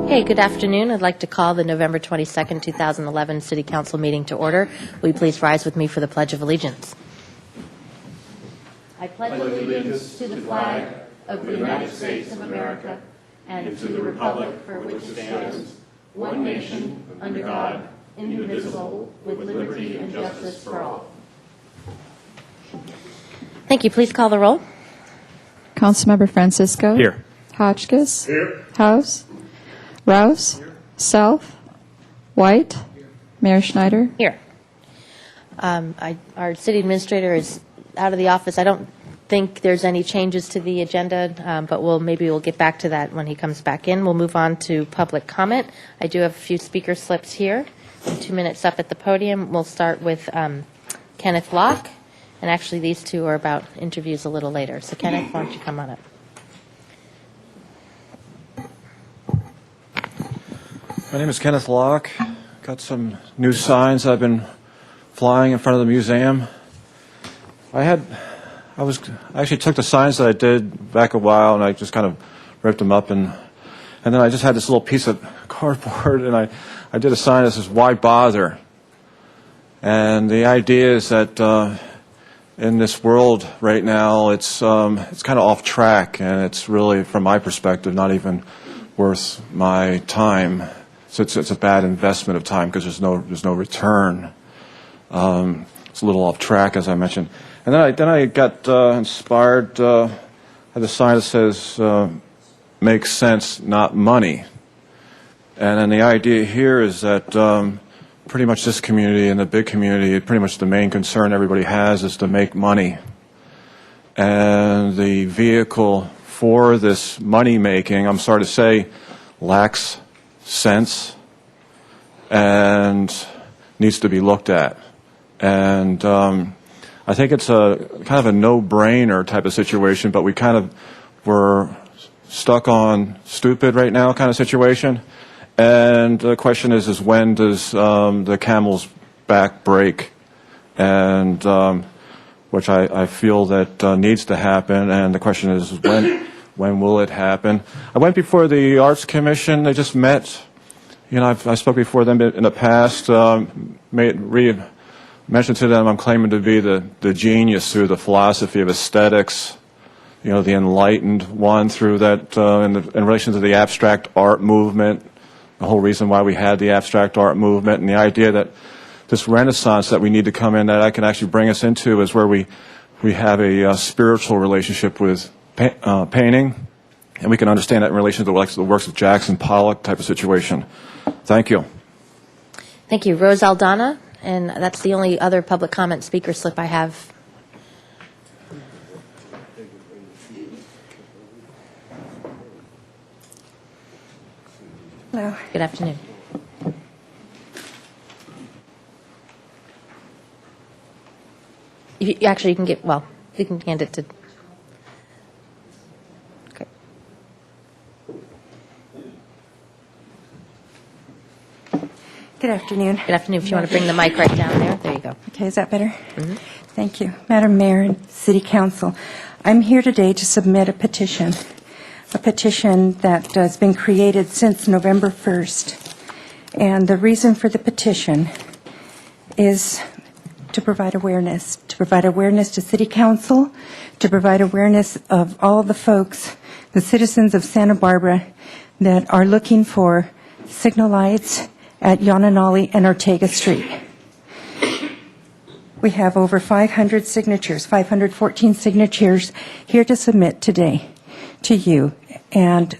Okay, good afternoon. I'd like to call the November 22nd, 2011 City Council meeting to order. Will you please rise with me for the Pledge of Allegiance? I pledge allegiance to the flag of the United States of America and to the republic for which it stands, one nation, under God, indivisible, with liberty and justice for all. Thank you. Please call the roll. Councilmember Francisco. Here. Hotchkiss. Here. House. Rouse. Self. White. Mayor Schneider. Here. Our city administrator is out of the office. I don't think there's any changes to the agenda, but maybe we'll get back to that when he comes back in. We'll move on to public comment. I do have a few speaker slips here. 2 minutes up at the podium. We'll start with Kenneth Locke, and actually these two are about interviews a little later. So Kenneth, why don't you come on up? My name is Kenneth Locke. Got some new signs I've been flying in front of the museum. I actually took the signs that I did back a while, and I just kind of ripped them up, and then I just had this little piece of cardboard, and I did a sign that says, "Why bother?" And the idea is that in this world right now, it's kind of off track, and it's really, from my perspective, not even worth my time. So it's a bad investment of time because there's no return. It's a little off track, as I mentioned. And then I got inspired. I had a sign that says "Makes sense, not money." And then the idea here is that pretty much this community and the big community, pretty much the main concern everybody has is to make money. And the vehicle for this money making, I'm sorry to say, lacks sense and needs to be looked at. And I think it's a kind of a no-brainer type of situation, but we're stuck on stupid right now kind of situation. And the question is when does the camel's back break? And which I feel that needs to happen. And the question is when will it happen? I went before the Arts Commission. They just met. You know, I spoke before them in the past. Mentioned to them I'm claiming to be the genius through the philosophy of aesthetics. You know, the enlightened one through that in relation to the abstract art movement. The whole reason why we had the abstract art movement, and the idea that this renaissance that we need to come in, that I can actually bring us into, is where we have a spiritual relationship with painting, and we can understand that in relation to the works of Jackson Pollock type of situation. Thank you. Thank you. Rose Aldana, and that's the only other public comment speaker slip I have. Hello. Good afternoon. You can get, you can hand it to. Okay. Good afternoon. Good afternoon. If you want to bring the mic right down there you go. Okay, is that better? Mm-hmm. Thank you. Madam Mayor and City Council, I'm here today to submit a petition that has been created since November 1st. And the reason for the petition is to provide awareness to City Council, to provide awareness of all the folks, the citizens of Santa Barbara, that are looking for signal lights at Yananali and Ortega Street. We have over 500 signatures, 514 signatures here to submit today to you. And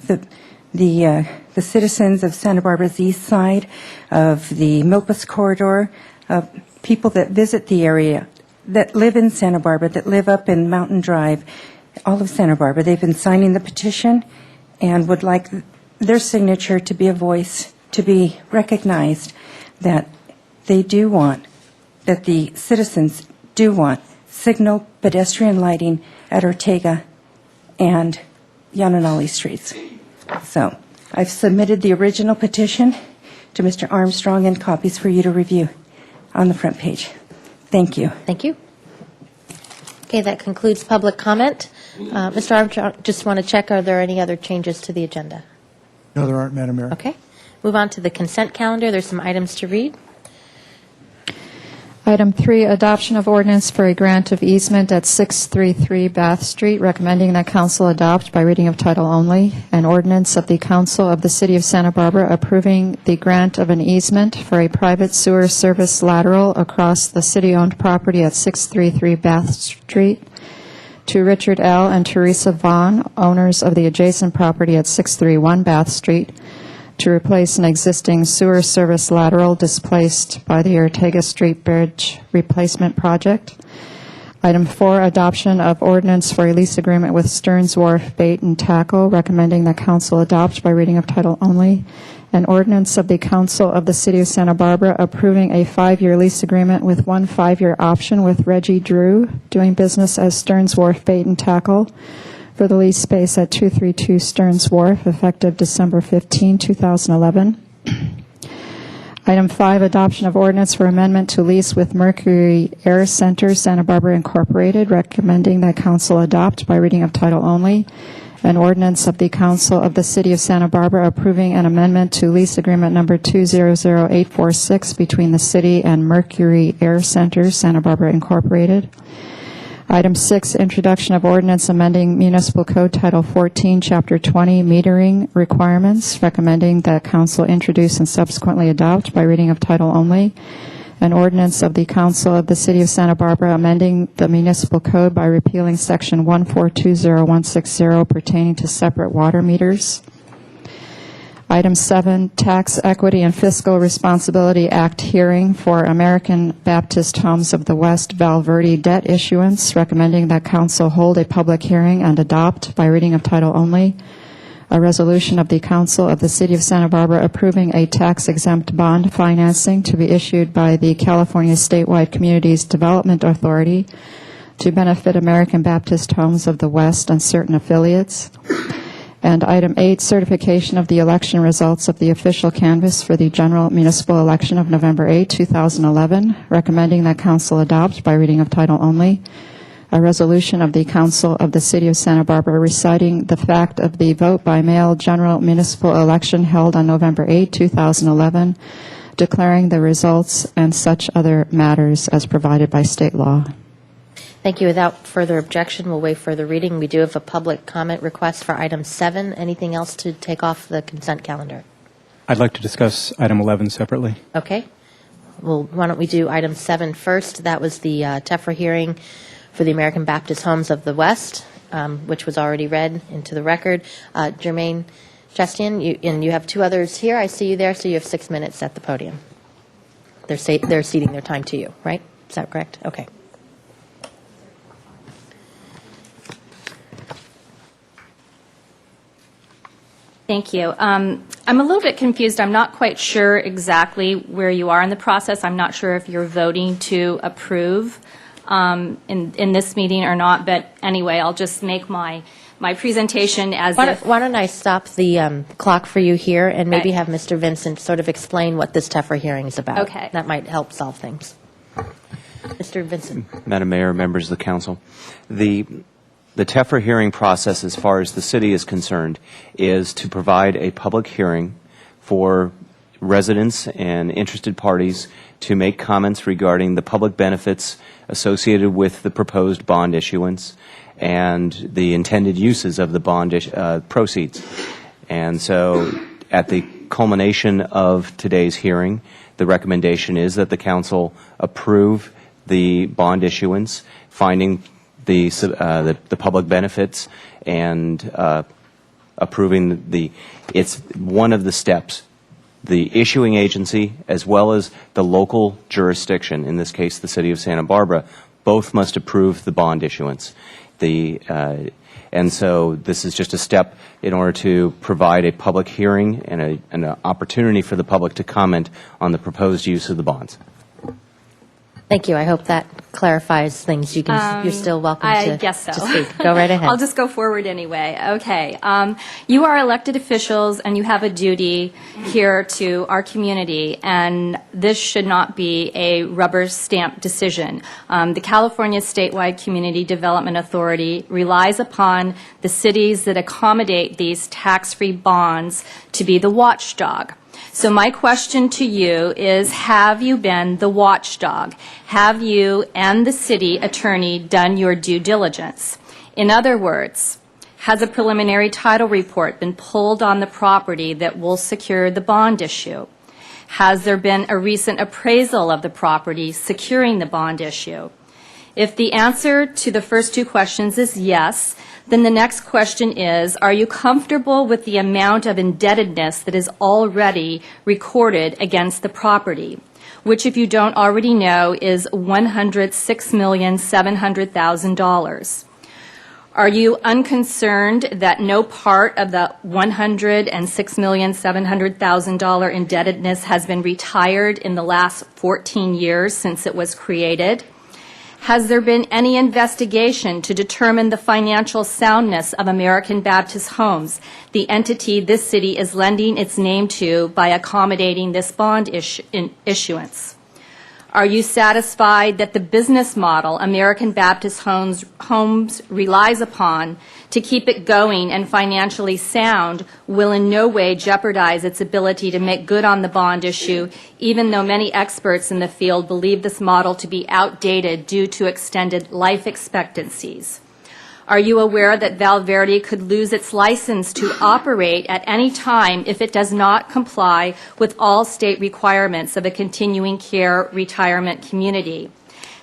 the citizens of Santa Barbara's east side, of the Milpas corridor, people that visit the area, that live in Santa Barbara, that live up in Mountain Drive, all of Santa Barbara, they've been signing the petition and would like their signature to be a voice, to be recognized, that they do want, that the citizens do want signal pedestrian lighting at Ortega and Yananali Streets. So I've submitted the original petition to Mr. Armstrong and copies for you to review on the front page. Thank you. Thank you. Okay, that concludes public comment. Mr. Armstrong, just want to check, are there any other changes to the agenda? No, there aren't, Madam Mayor. Okay. Move on to the consent calendar. There's some items to read. Item 3, adoption of ordinance for a grant of easement at 633 Bath Street, recommending that council adopt by reading of title only. An ordinance of the Council of the City of Santa Barbara approving the grant of an easement for a private sewer service lateral across the city-owned property at 633 Bath Street to Richard L. and Teresa Vaughn, owners of the adjacent property at 631 Bath Street, to replace an existing sewer service lateral displaced by the Ortega Street Bridge Replacement Project. Item 4, adoption of ordinance for a lease agreement with Stearns Wharf Bait and Tackle, recommending that council adopt by reading of title only. An ordinance of the Council of the City of Santa Barbara approving a 5-year lease agreement with one 5-year option with Reggie Drew, doing business as Stearns Wharf Bait and Tackle, for the lease space at 232 Stearns Wharf, effective December 15, 2011. Item 5, adoption of ordinance for amendment to lease with Mercury Air Center, Santa Barbara Incorporated, recommending that council adopt by reading of title only. An ordinance of the Council of the City of Santa Barbara approving an amendment to lease agreement number 200846 between the city and Mercury Air Center, Santa Barbara Incorporated. Item 6, introduction of ordinance amending Municipal Code Title 14, Chapter 20, metering requirements, recommending that council introduce and subsequently adopt by reading of title only. An ordinance of the Council of the City of Santa Barbara amending the Municipal Code by repealing Section 1420160 pertaining to separate water meters. Item 7, Tax Equity and Fiscal Responsibility Act hearing for American Baptist Homes of the West Val Verde debt issuance, recommending that council hold a public hearing and adopt by reading of title only. A resolution of the Council of the City of Santa Barbara approving a tax-exempt bond financing to be issued by the California Statewide Communities Development Authority to benefit American Baptist Homes of the West and certain affiliates. And item 8, certification of the election results of the official canvass for the general municipal election of November 8, 2011, recommending that council adopt by reading of title only. A resolution of the Council of the City of Santa Barbara reciting the fact of the vote by mail general municipal election held on November 8, 2011, declaring the results and such other matters as provided by state law. Thank you. Without further objection, we'll waive further reading. We do have a public comment request for item 7. Anything else to take off the consent calendar? I'd like to discuss item 11 separately. Okay. Well, why don't we do item 7 first? That was the TEFRA hearing for the American Baptist Homes of the West, which was already read into the record. Jermaine Chestian, and you have 2 others here. I see you there, so you have 6 minutes at the podium. They're ceding their time to you, right? Is that correct? Okay. Thank you. I'm a little bit confused. I'm not quite sure exactly where you are in the process. I'm not sure if you're voting to approve in this meeting or not. But anyway, I'll just make my presentation as if... Why don't I stop the clock for you here and maybe Okay. have Mr. Vincent sort of explain what this TEFRA hearing is about. Okay. That might help solve things. Mr. Vincent. Madam Mayor, members of the council, the TEFRA hearing process, as far as the city is concerned, is to provide a public hearing for residents and interested parties to make comments regarding the public benefits associated with the proposed bond issuance and the intended uses of the bond proceeds. And so at the culmination of today's hearing, the recommendation is that the council approve the bond issuance, finding the public benefits and approving it's one of the steps. The issuing agency, as well as the local jurisdiction, in this case the City of Santa Barbara, both must approve the bond issuance. And so this is just a step in order to provide a public hearing and an opportunity for the public to comment on the proposed use of the bonds. Thank you. I hope that clarifies things. You're still welcome I to guess so. to speak. Go right ahead. I'll just go forward anyway. Okay. You are elected officials, and you have a duty here to our community, and this should not be a rubber stamp decision. The California Statewide Community Development Authority relies upon the cities that accommodate these tax-free bonds to be the watchdog. So my question to you is, have you been the watchdog? Have you and the city attorney done your due diligence? In other words, has a preliminary title report been pulled on the property that will secure the bond issue? Has there been a recent appraisal of the property securing the bond issue? If the answer to the first two questions is yes, then the next question is, are you comfortable with the amount of indebtedness that is already recorded against the property, which, if you don't already know, is $106,700,000? Are you unconcerned that no part of the $106,700,000 indebtedness has been retired in the last 14 years since it was created? Has there been any investigation to determine the financial soundness of American Baptist Homes, the entity this city is lending its name to by accommodating this bond issuance? Are you satisfied that the business model American Baptist Homes relies upon to keep it going and financially sound will in no way jeopardize its ability to make good on the bond issue, even though many experts in the field believe this model to be outdated due to extended life expectancies? Are you aware that Val Verde could lose its license to operate at any time if it does not comply with all state requirements of a continuing care retirement community?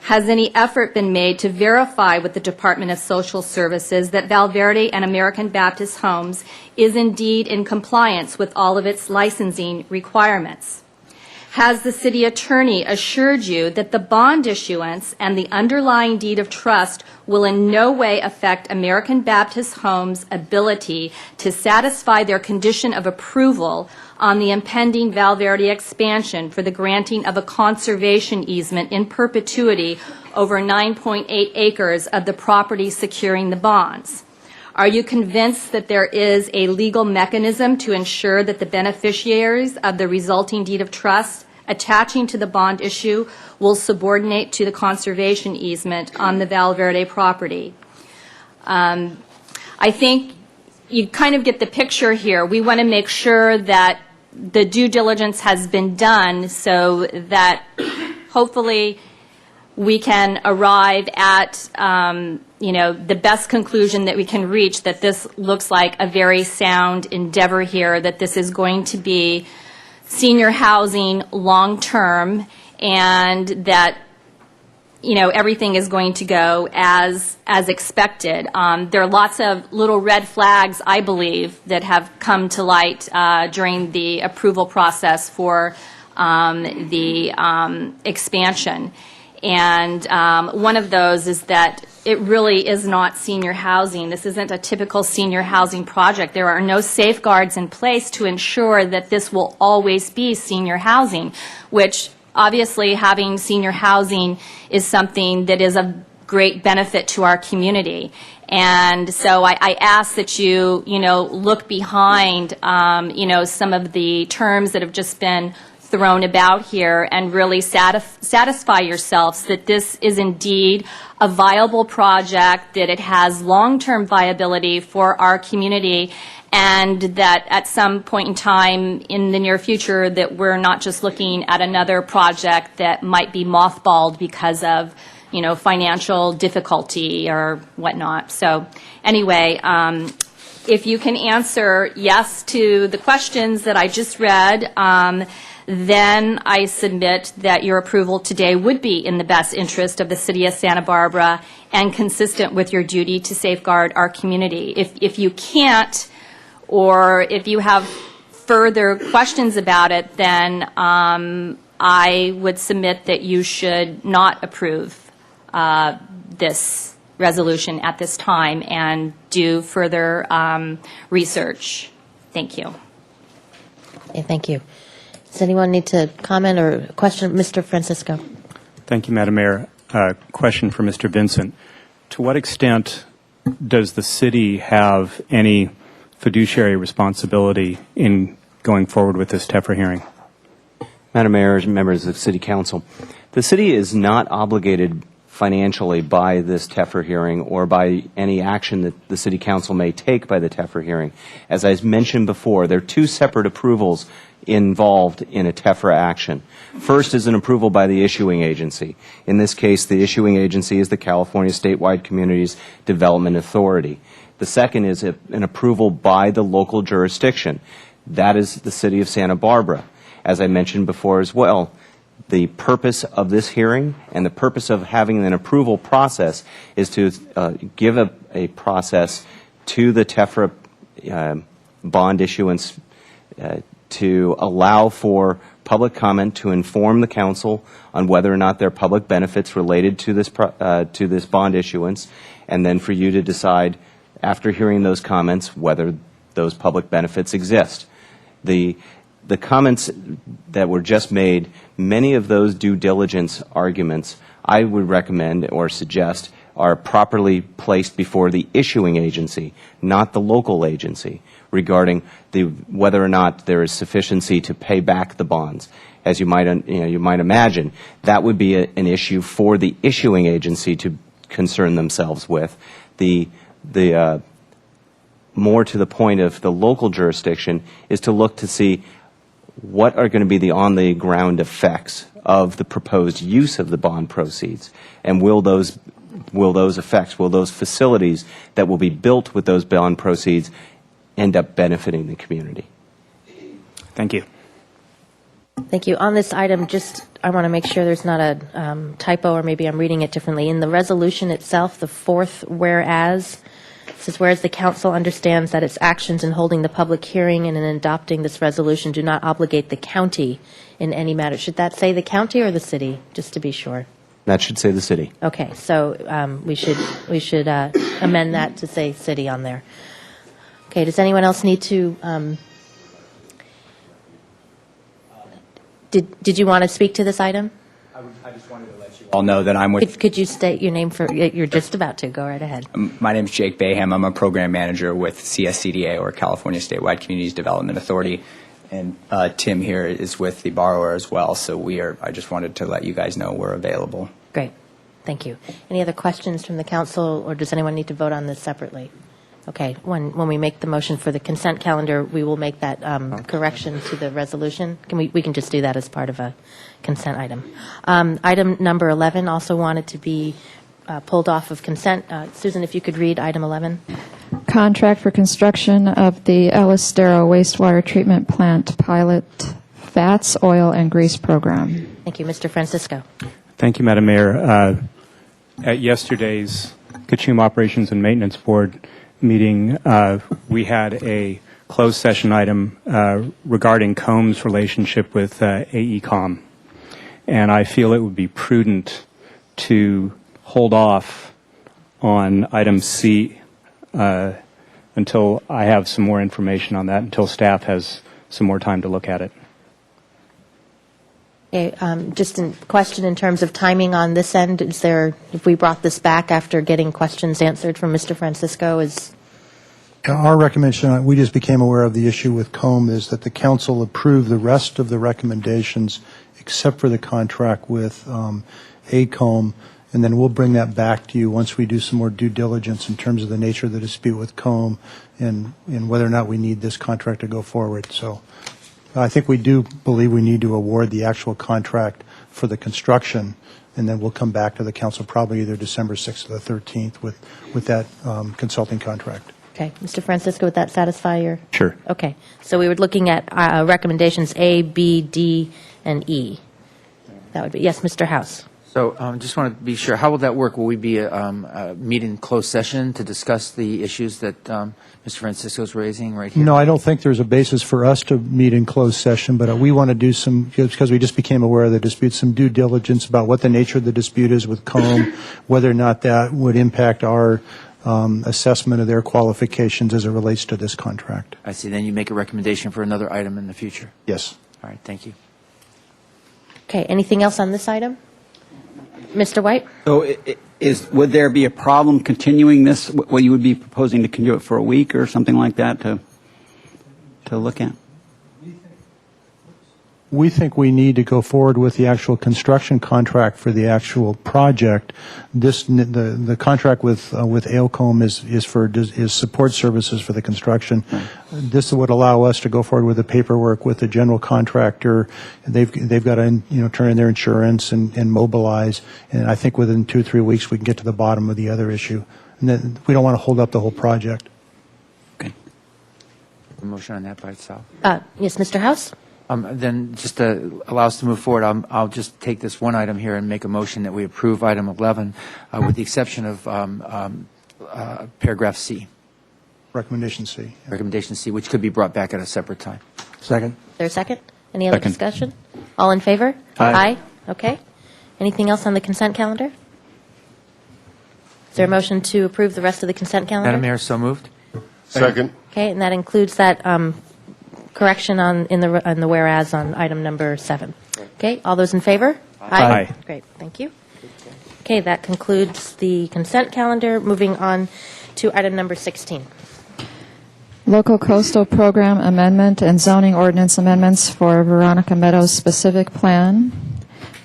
Has any effort been made to verify with the Department of Social Services that Val Verde and American Baptist Homes is indeed in compliance with all of its licensing requirements? Has the city attorney assured you that the bond issuance and the underlying deed of trust will in no way affect American Baptist Homes' ability to satisfy their condition of approval on the impending Val Verde expansion for the granting of a conservation easement in perpetuity over 9.8 acres of the property securing the bonds? Are you convinced that there is a legal mechanism to ensure that the beneficiaries of the resulting deed of trust attaching to the bond issue will subordinate to the conservation easement on the Val Verde property? I think you kind of get the picture here. We want to make sure that the due diligence has been done so that hopefully we can arrive at the best conclusion that we can reach, that this looks like a very sound endeavor here, that this is going to be senior housing long-term, and that everything is going to go as expected. There are lots of little red flags, I believe, that have come to light during the approval process for the expansion. And one of those is that it really is not senior housing. This isn't a typical senior housing project. There are no safeguards in place to ensure that this will always be senior housing, which obviously having senior housing is something that is of great benefit to our community. And so I ask that you look behind, some of the terms that have just been thrown about here and really satisfy yourselves that this is indeed a viable project, that it has long-term viability for our community, and that at some point in time in the near future that we're not just looking at another project that might be mothballed because of financial difficulty or whatnot. So anyway, if you can answer yes to the questions that I just read, then I submit that your approval today would be in the best interest of the City of Santa Barbara and consistent with your duty to safeguard our community. If you can't, or if you have further questions about it, then I would submit that you should not approve this resolution at this time and do further research. Thank you. Okay, thank you. Does anyone need to comment or question? Mr. Francisco. Thank you, Madam Mayor. Question for Mr. Vincent. To what extent does the city have any fiduciary responsibility in going forward with this TEFRA hearing? Madam Mayor, members of the City Council, the city is not obligated financially by this TEFRA hearing or by any action that the City Council may take by the TEFRA hearing. As I mentioned before, there are two separate approvals involved in a TEFRA action. First is an approval by the issuing agency. In this case, the issuing agency is the California Statewide Communities Development Authority. The second is an approval by the local jurisdiction. That is the City of Santa Barbara. As I mentioned before as well, the purpose of this hearing and the purpose of having an approval process is to give a process to the TEFRA bond issuance to allow for public comment to inform the council on whether or not there are public benefits related to this bond issuance, and then for you to decide after hearing those comments whether those public benefits exist. The comments that were just made, many of those due diligence arguments, I would recommend or suggest are properly placed before the issuing agency, not the local agency, regarding whether or not there is sufficiency to pay back the bonds. As you might imagine, that would be an issue for the issuing agency to concern themselves with. More to the point of the local jurisdiction is to look to see what are going to be the on-the-ground effects of the proposed use of the bond proceeds, and will those facilities that will be built with those bond proceeds end up benefiting the community? Thank you. Thank you. On this item, I want to make sure there's not a typo, or maybe I'm reading it differently. In the resolution itself, the fourth whereas, it says, whereas the council understands that its actions in holding the public hearing and in adopting this resolution do not obligate the county in any matter. Should that say the county or the city, just to be sure? That should say the city. Okay, so we should amend that to say city on there. Okay, does anyone else need to, did you want to speak to this item? I just wanted to let you all know that I'm with. Could you state your name for, you're just about to, go right ahead. My name is Jake Bayham. I'm a program manager with CSCDA, or California Statewide Communities Development Authority. And Tim here is with the borrower as well. So I just wanted to let you guys know we're available. Great, thank you. Any other questions from the council, or does anyone need to vote on this separately? Okay, when we make the motion for the consent calendar, we will make that correction to the resolution. We can just do that as part of a consent item. Item number 11 also wanted to be pulled off of consent. Susan, if you could read item 11. Contract for construction of the Ellis Darrow wastewater treatment plant pilot fats, oil, and grease program. Thank you. Mr. Francisco. Thank you, Madam Mayor. At yesterday's Kachuma Operations and Maintenance Board meeting, we had a closed session item regarding COM's relationship with AECOM. And I feel it would be prudent to hold off on item C until I have some more information on that, until staff has some more time to look at it. Okay, just a question in terms of timing on this end. Is there, if we brought this back after getting questions answered from Mr. Francisco, Our recommendation, we just became aware of the issue with COM, is that the council approve the rest of the recommendations except for the contract with AECOM, and then we'll bring that back to you once we do some more due diligence in terms of the nature of the dispute with COM and whether or not we need this contract to go forward. So I think we do believe we need to award the actual contract for the construction, and then we'll come back to the council probably either December 6th or the 13th with that consulting contract. okay, Mr. Francisco, would that satisfy your? Sure. Okay, so we were looking at recommendations A, B, D, and E. That would be, yes, Mr. House. So just want to be sure, how will that work? Will we be meeting closed session to discuss the issues that Mr. Francisco is raising right here? No, I don't think there's a basis for us to meet in closed session, but we want to do some, because we just became aware of the dispute, some due diligence about what the nature of the dispute is with COM, whether or not that would impact our assessment of their qualifications as it relates to this contract. I see. Then you make a recommendation for another item in the future. Yes. All right, thank you. Okay, anything else on this item? Mr. White? So would there be a problem continuing this? Well, you would be proposing to continue it for a week or something like that to look at? We think we need to go forward with the actual construction contract for the actual project. The contract with AOCOM is support services for the construction. Right. This would allow us to go forward with the paperwork with the general contractor. They've got to turn in their insurance and mobilize. And I think within 2 or 3 weeks we can get to the bottom of the other issue. And then we don't want to hold up the whole project. Okay. A motion on that by itself. Yes, Mr. House? Then just to allow us to move forward, I'll just take this one item here and make a motion that we approve item 11 with the exception of paragraph C, Recommendation C. recommendation C, which could be brought back at a separate time. Second? Is there a second? Any other Second. discussion? All in favor? Aye. Okay. Anything else on the consent calendar? Is there a motion to approve the rest of the consent calendar? Madam Mayor, so moved. Second. Okay, and that includes that correction in the whereas on item number 7. Okay, all those in favor? Aye. Great, thank you. Okay, that concludes the consent calendar. Moving on to item number 16. Local Coastal Program Amendment and Zoning Ordinance Amendments for Veronica Meadows Specific Plan.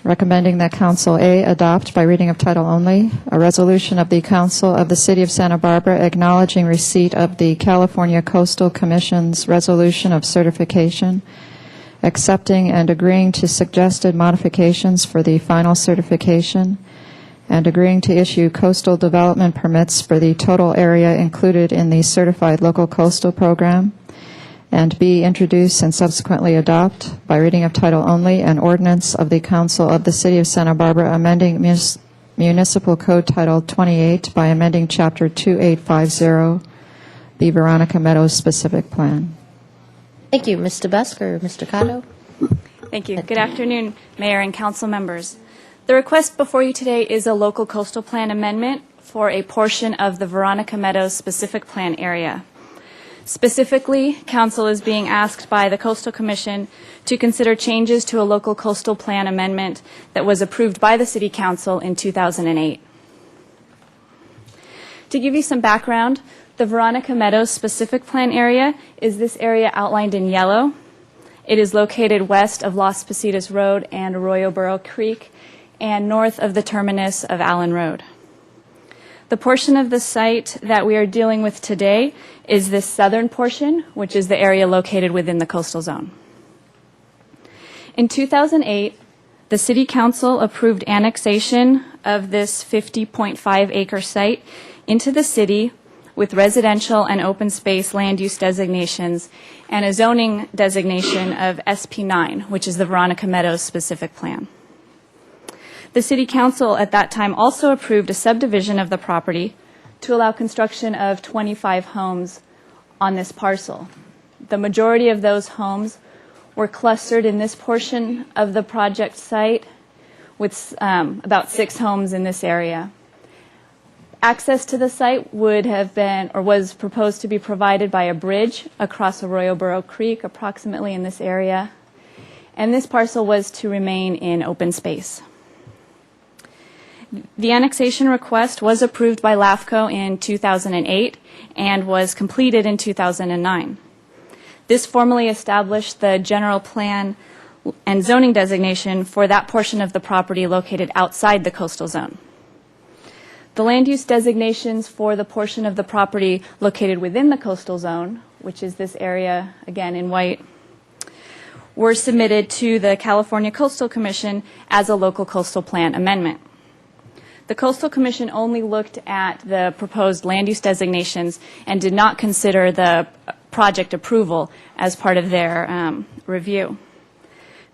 Recommending that Council A adopt by reading of title only a resolution of the Council of the City of Santa Barbara acknowledging receipt of the California Coastal Commission's resolution of certification, accepting and agreeing to suggested modifications for the final certification, and agreeing to issue coastal development permits for the total area included in the Certified Local Coastal Program, and B, introduce and subsequently adopt, by reading of title only, an ordinance of the Council of the City of Santa Barbara amending Municipal Code Title 28 by amending Chapter 2850, the Veronica Meadows Specific Plan. Thank you. Ms. DeBusk or Mr. Cotto? Thank you. Good afternoon, Mayor and Council members. The request before you today is a local coastal plan amendment for a portion of the Veronica Meadows Specific Plan area. Specifically, Council is being asked by the Coastal Commission to consider changes to a local coastal plan amendment that was approved by the City Council in 2008. To give you some background, the Veronica Meadows Specific Plan area is this area outlined in yellow. It is located west of Las Positas Road and Arroyo Burro Creek and north of the terminus of Allen Road. The portion of the site that we are dealing with today is this southern portion, which is the area located within the coastal zone. In 2008, the City Council approved annexation of this 50.5 acre site into the city with residential and open space land use designations and a zoning designation of SP9, which is the Veronica Meadows Specific Plan. The City Council at that time also approved a subdivision of the property to allow construction of 25 homes on this parcel. The majority of those homes were clustered in this portion of the project site with about 6 homes in this area. Access to the site would have been, or was proposed to be provided by a bridge across Arroyo Burro Creek, approximately in this area. And this parcel was to remain in open space. The annexation request was approved by LAFCO in 2008 and was completed in 2009. This formally established the general plan and zoning designation for that portion of the property located outside the coastal zone. The land use designations for the portion of the property located within the coastal zone, which is this area, again in white, were submitted to the California Coastal Commission as a local coastal plan amendment. The Coastal Commission only looked at the proposed land use designations and did not consider the project approval as part of their review.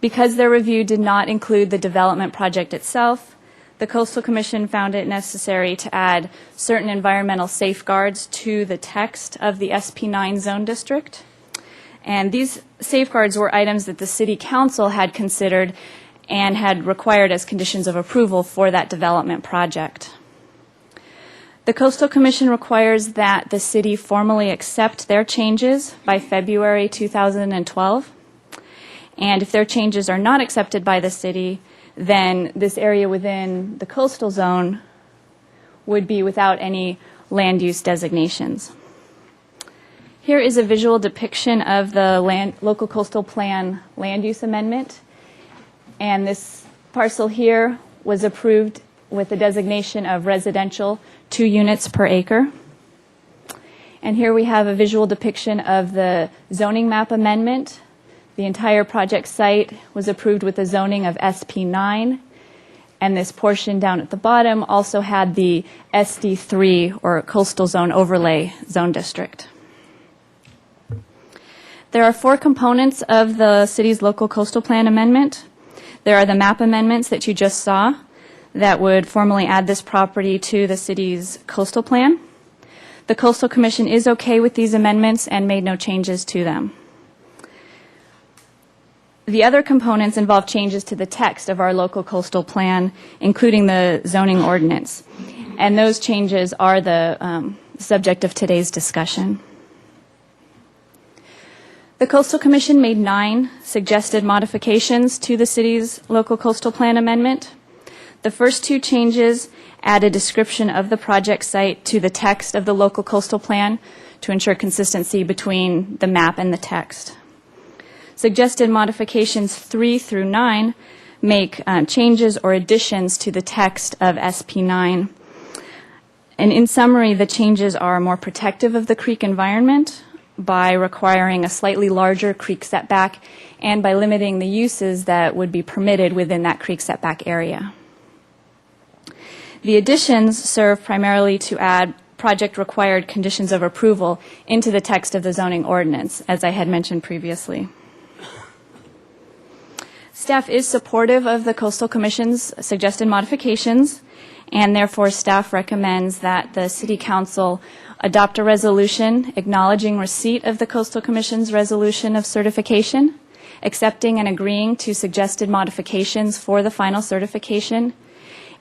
Because their review did not include the development project itself, the Coastal Commission found it necessary to add certain environmental safeguards to the text of the SP9 zone district. And these safeguards were items that the City Council had considered and had required as conditions of approval for that development project. The Coastal Commission requires that the city formally accept their changes by February 2012. And if their changes are not accepted by the city, then this area within the coastal zone would be without any land use designations. Here is a visual depiction of the local coastal plan land use amendment. And this parcel here was approved with the designation of residential 2 units per acre. And here we have a visual depiction of the zoning map amendment. The entire project site was approved with the zoning of SP9. And this portion down at the bottom also had the SD3, or Coastal Zone Overlay Zone District. There are 4 components of the city's local coastal plan amendment. There are the map amendments that you just saw that would formally add this property to the city's coastal plan. The Coastal Commission is okay with these amendments and made no changes to them. The other components involve changes to the text of our local coastal plan, including the zoning ordinance. And those changes are the subject of today's discussion. The Coastal Commission made 9 suggested modifications to the city's local coastal plan amendment. The first 2 changes add a description of the project site to the text of the local coastal plan to ensure consistency between the map and the text. Suggested modifications 3 through 9 make changes or additions to the text of SP9. And in summary, the changes are more protective of the creek environment by requiring a slightly larger creek setback and by limiting the uses that would be permitted within that creek setback area. The additions serve primarily to add project-required conditions of approval into the text of the zoning ordinance, as I had mentioned previously. Staff is supportive of the Coastal Commission's suggested modifications, and therefore staff recommends that the City Council adopt a resolution acknowledging receipt of the Coastal Commission's resolution of certification, accepting and agreeing to suggested modifications for the final certification,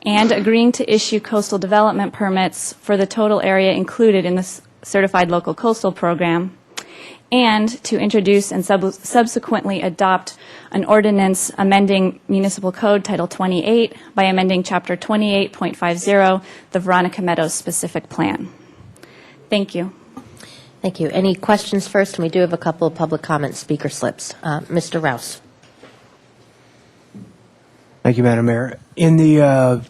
and agreeing to issue coastal development permits for the total area included in the Certified Local Coastal Program, and to introduce and subsequently adopt an ordinance amending Municipal Code Title 28 by amending Chapter 28.50, the Veronica Meadows Specific Plan. Thank you. Thank you. Any questions first? And we do have a couple of public comment speaker slips. Mr. Rouse. Thank you, Madam Mayor. In the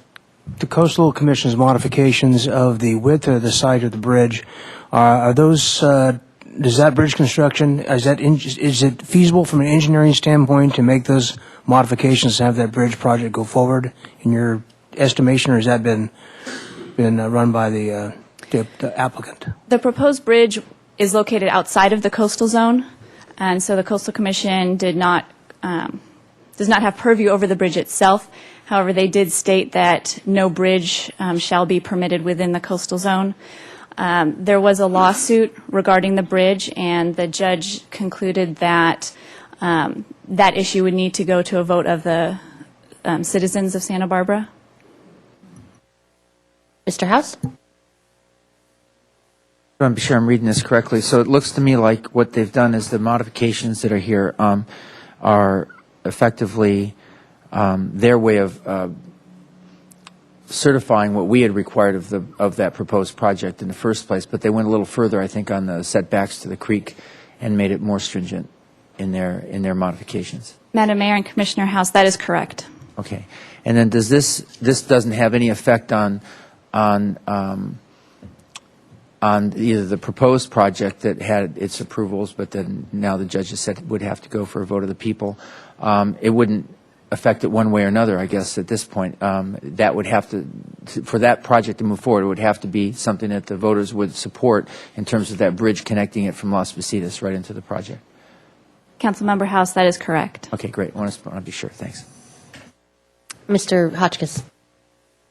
Coastal Commission's modifications of the width of the site of the bridge, are those, does that bridge construction, is it feasible from an engineering standpoint to make those modifications to have that bridge project go forward in your estimation, or has that been run by the applicant? The proposed bridge is located outside of the coastal zone, and so the Coastal Commission does not have purview over the bridge itself. However, they did state that no bridge shall be permitted within the coastal zone. There was a lawsuit regarding the bridge, and the judge concluded that that issue would need to go to a vote of the citizens of Santa Barbara. Mr. House? I want to be sure I'm reading this correctly. So it looks to me like what they've done is the modifications that are here are effectively their way of certifying what we had required of that proposed project in the first place, but they went a little further, I think, on the setbacks to the creek and made it more stringent in their modifications. Madam Mayor and Commissioner House, that is correct. Okay. And then does this doesn't have any effect on either the proposed project that had its approvals, but then now the judge has said it would have to go for a vote of the people. It wouldn't affect it one way or another, I guess, at this point. That would have to, for that project to move forward, it would have to be something that the voters would support in terms of that bridge connecting it from Las Positas right into the project. Councilmember House, that is correct. Okay, great. I want to be sure. Thanks. Mr. Hotchkiss.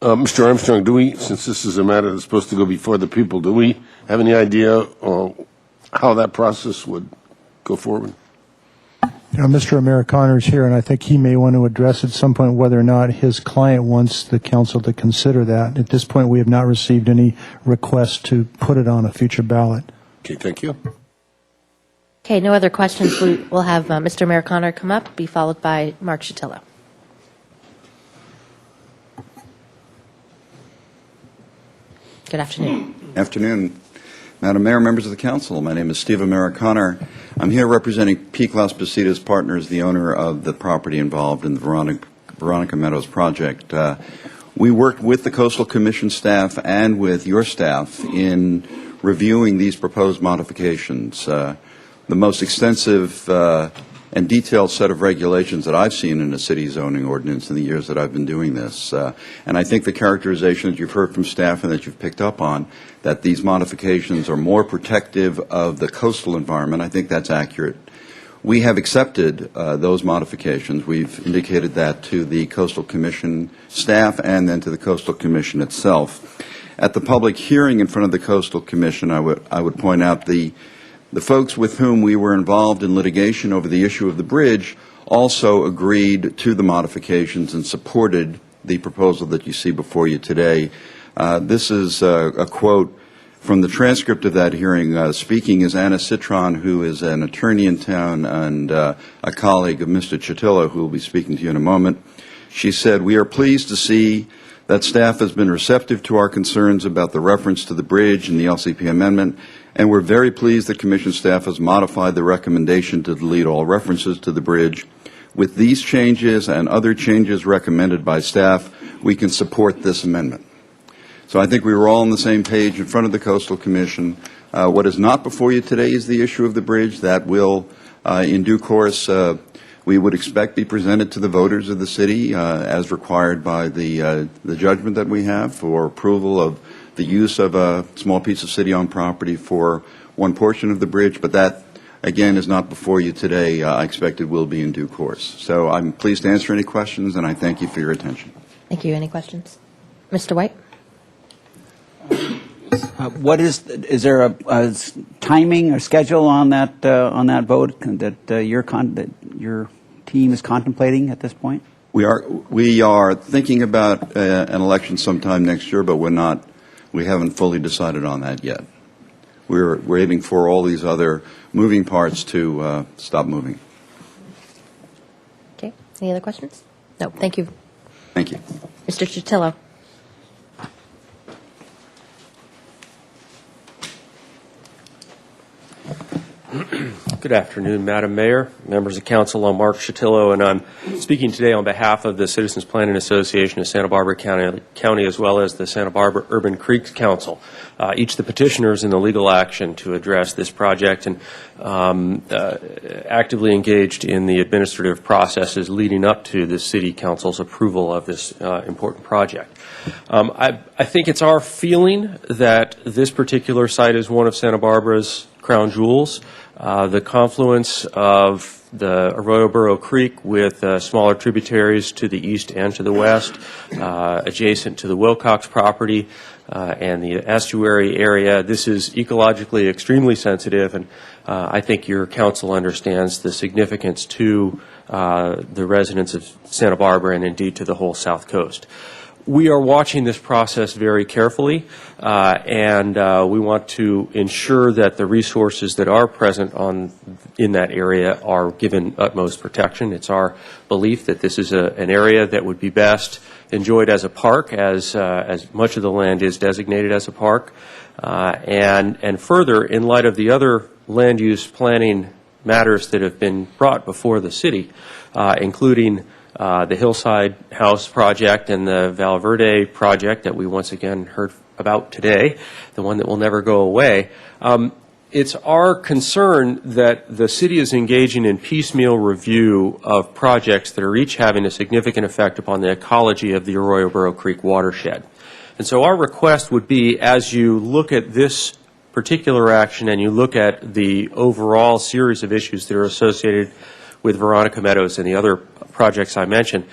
Mr. Armstrong, since this is a matter that's supposed to go before the people, do we have any idea how that process would go forward? Mr. Americano is here, and I think he may want to address at some point whether or not his client wants the council to consider that. At this point, we have not received any request to put it on a future ballot. Okay, thank you. Okay, no other questions. We will have Mr. Americano come up, be followed by Mark Shatillo. Good afternoon. Afternoon, Madam Mayor, members of the council. My name is Steve Americaner. I'm here representing Peak Las Positas Partners, the owner of the property involved in the Veronica Meadows project. We worked with the Coastal Commission staff and with your staff in reviewing these proposed modifications. The most extensive and detailed set of regulations that I've seen in a city zoning ordinance in the years that I've been doing this. And I think the characterization that you've heard from staff and that you've picked up on, that these modifications are more protective of the coastal environment, I think that's accurate. We have accepted those modifications. We've indicated that to the Coastal Commission staff and then to the Coastal Commission itself. At the public hearing in front of the Coastal Commission, I would point out the folks with whom we were involved in litigation over the issue of the bridge also agreed to the modifications and supported the proposal that you see before you today. This is a quote from the transcript of that hearing. Speaking is Anna Citron, who is an attorney in town and a colleague of Mr. Chitillo, who will be speaking to you in a moment. She said, "We are pleased to see that staff has been receptive to our concerns about the reference to the bridge in the LCP amendment, and we're very pleased that Commission staff has modified the recommendation to delete all references to the bridge. With these changes and other changes recommended by staff, we can support this amendment." So I think we were all on the same page in front of the Coastal Commission. What is not before you today is the issue of the bridge. That will, in due course, we would expect be presented to the voters of the city as required by the judgment that we have for approval of the use of a small piece of city-owned property for one portion of the bridge. But that, again, is not before you today. I expect it will be in due course. So I'm pleased to answer any questions, and I thank you for your attention. Thank you. Any questions? Mr. White? What is there a timing or schedule on that vote that your team is contemplating at this point? We are thinking about an election sometime next year, but we haven't fully decided on that yet. We're waiting for all these other moving parts to stop moving. Okay. Any other questions? No. Thank you. Thank you. Mr. Chitillo? Good afternoon, Madam Mayor, members of council. I'm Mark Chitillo, and I'm speaking today on behalf of the Citizens Planning Association of Santa Barbara County, as well as the Santa Barbara Urban Creeks Council, each the petitioners in the legal action to address this project, and actively engaged in the administrative processes leading up to the City Council's approval of this important project. I think it's our feeling that this particular site is one of Santa Barbara's crown jewels. The confluence of the Arroyo Burro Creek with smaller tributaries to the east and to the west, adjacent to the Wilcox property and the estuary area. This is ecologically extremely sensitive, and I think your council understands the significance to the residents of Santa Barbara and indeed to the whole South Coast. We are watching this process very carefully, and we want to ensure that the resources that are present in that area are given utmost protection. It's our belief that this is an area that would be best enjoyed as a park, as much of the land is designated as a park, and further, in light of the other land use planning matters that have been brought before the city, including the Hillside House project and the Valverde project that we once again heard about today, the one that will never go away. It's our concern that the city is engaging in piecemeal review of projects that are each having a significant effect upon the ecology of the Arroyo Burro Creek watershed. And so our request would be, as you look at this particular action and you look at the overall series of issues that are associated with Veronica Meadows and the other projects I mentioned,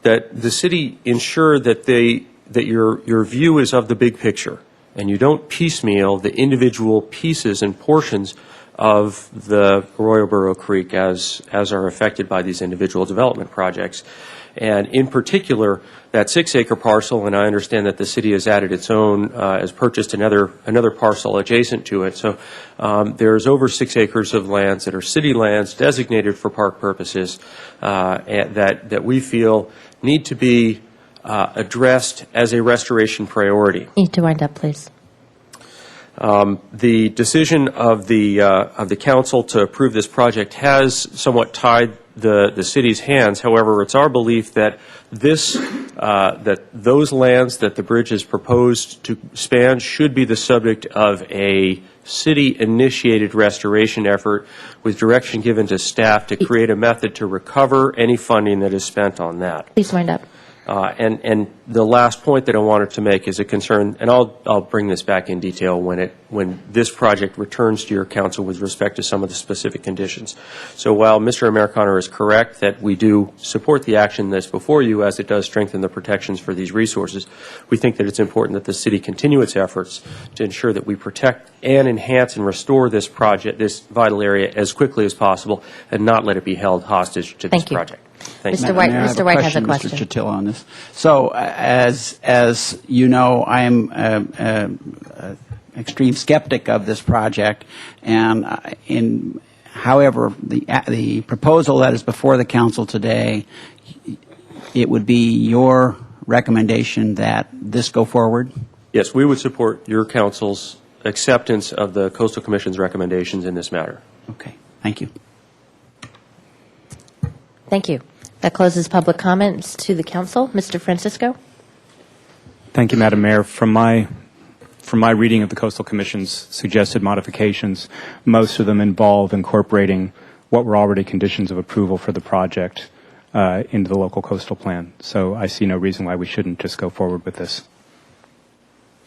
that the city ensure that your view is of the big picture, and you don't piecemeal the individual pieces and portions of the Arroyo Burro Creek as are affected by these individual development projects. And in particular, that 6-acre parcel, and I understand that the city has added its own, has purchased another parcel adjacent to it. So there's over 6 acres of lands that are city lands designated for park purposes that we feel need to be addressed as a restoration priority. Need to wind up, please. The decision of the council to approve this project has somewhat tied the city's hands. However, it's our belief that that those lands that the bridge is proposed to span should be the subject of a city-initiated restoration effort with direction given to staff to create a method to recover any funding that is spent on that. Please wind up. And the last point that I wanted to make is a concern, and I'll bring this back in detail when this project returns to your council with respect to some of the specific conditions. So while Mr. Americano is correct that we do support the action that's before you as it does strengthen the protections for these resources, we think that it's important that the city continue its efforts to ensure that we protect and enhance and restore this project, this vital area, as quickly as possible, and not let it be held hostage to this project. Thank you. Mr. White, May I have Mr. White has a Mr. question. Chatil on this. So, as you know, I am an extreme skeptic of this project, and however, the proposal that is before the council today, it would be your recommendation that this go forward? Yes, we would support your council's acceptance of the Coastal Commission's recommendations in this matter. Okay, thank you. Thank you. That closes public comments to the council. Mr. Francisco? Thank you, Madam Mayor. From my reading of the Coastal Commission's suggested modifications, most of them involve incorporating what were already conditions of approval for the project into the local coastal plan. So I see no reason why we shouldn't just go forward with this.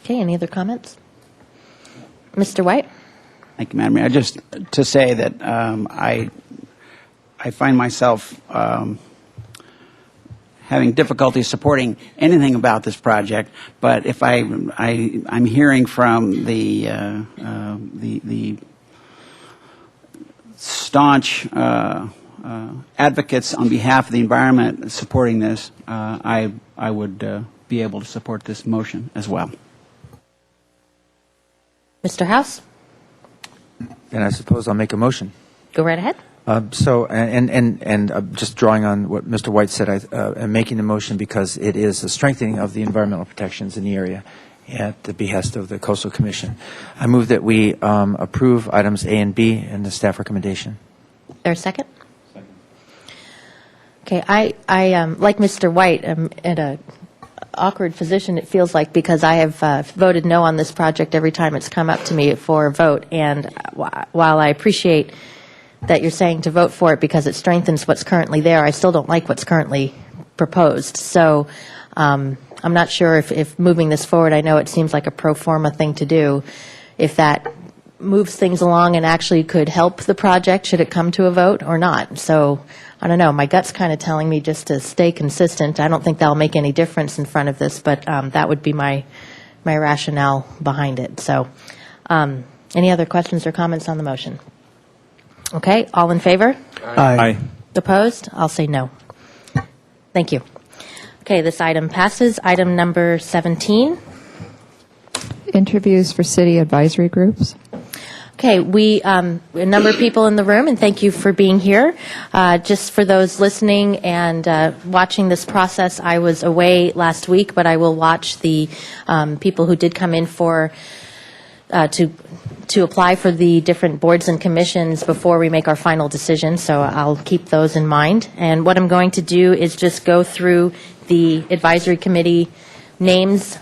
Okay, any other comments? Mr. White? Thank you, Madam Mayor. Just to say that I find myself having difficulty supporting anything about this project, but if I'm hearing from the staunch advocates on behalf of the environment supporting this, I would be able to support this motion as well. Mr. House? And I suppose I'll make a motion. Go right ahead. Just drawing on what Mr. White said, I'm making the motion because it is a strengthening of the environmental protections in the area at the behest of the Coastal Commission. I move that we approve items A and B in the staff recommendation. Is there a second? Okay, I like Mr. White, am in a awkward position, it feels like, because I have voted no on this project every time it's come up to me for a vote. And while I appreciate that you're saying to vote for it because it strengthens what's currently there, I still don't like what's currently proposed. So I'm not sure if moving this forward, I know it seems like a pro forma thing to do, if that moves things along and actually could help the project should it come to a vote or not. So I don't know. My gut's kind of telling me just to stay consistent. I don't think that'll make any difference in front of this, but that would be my rationale behind it. So any other questions or comments on the motion? Okay, all in favor? Aye. Opposed? I'll say no. Thank you. Okay, this item passes. Item number 17. Interviews for city advisory groups. Okay, we a number of people in the room, and thank you for being here. Just for those listening and watching this process, I was away last week, but I will watch the people who did come in for to apply for the different boards and commissions before we make our final decision. So I'll keep those in mind. And what I'm going to do is just go through the advisory committee names,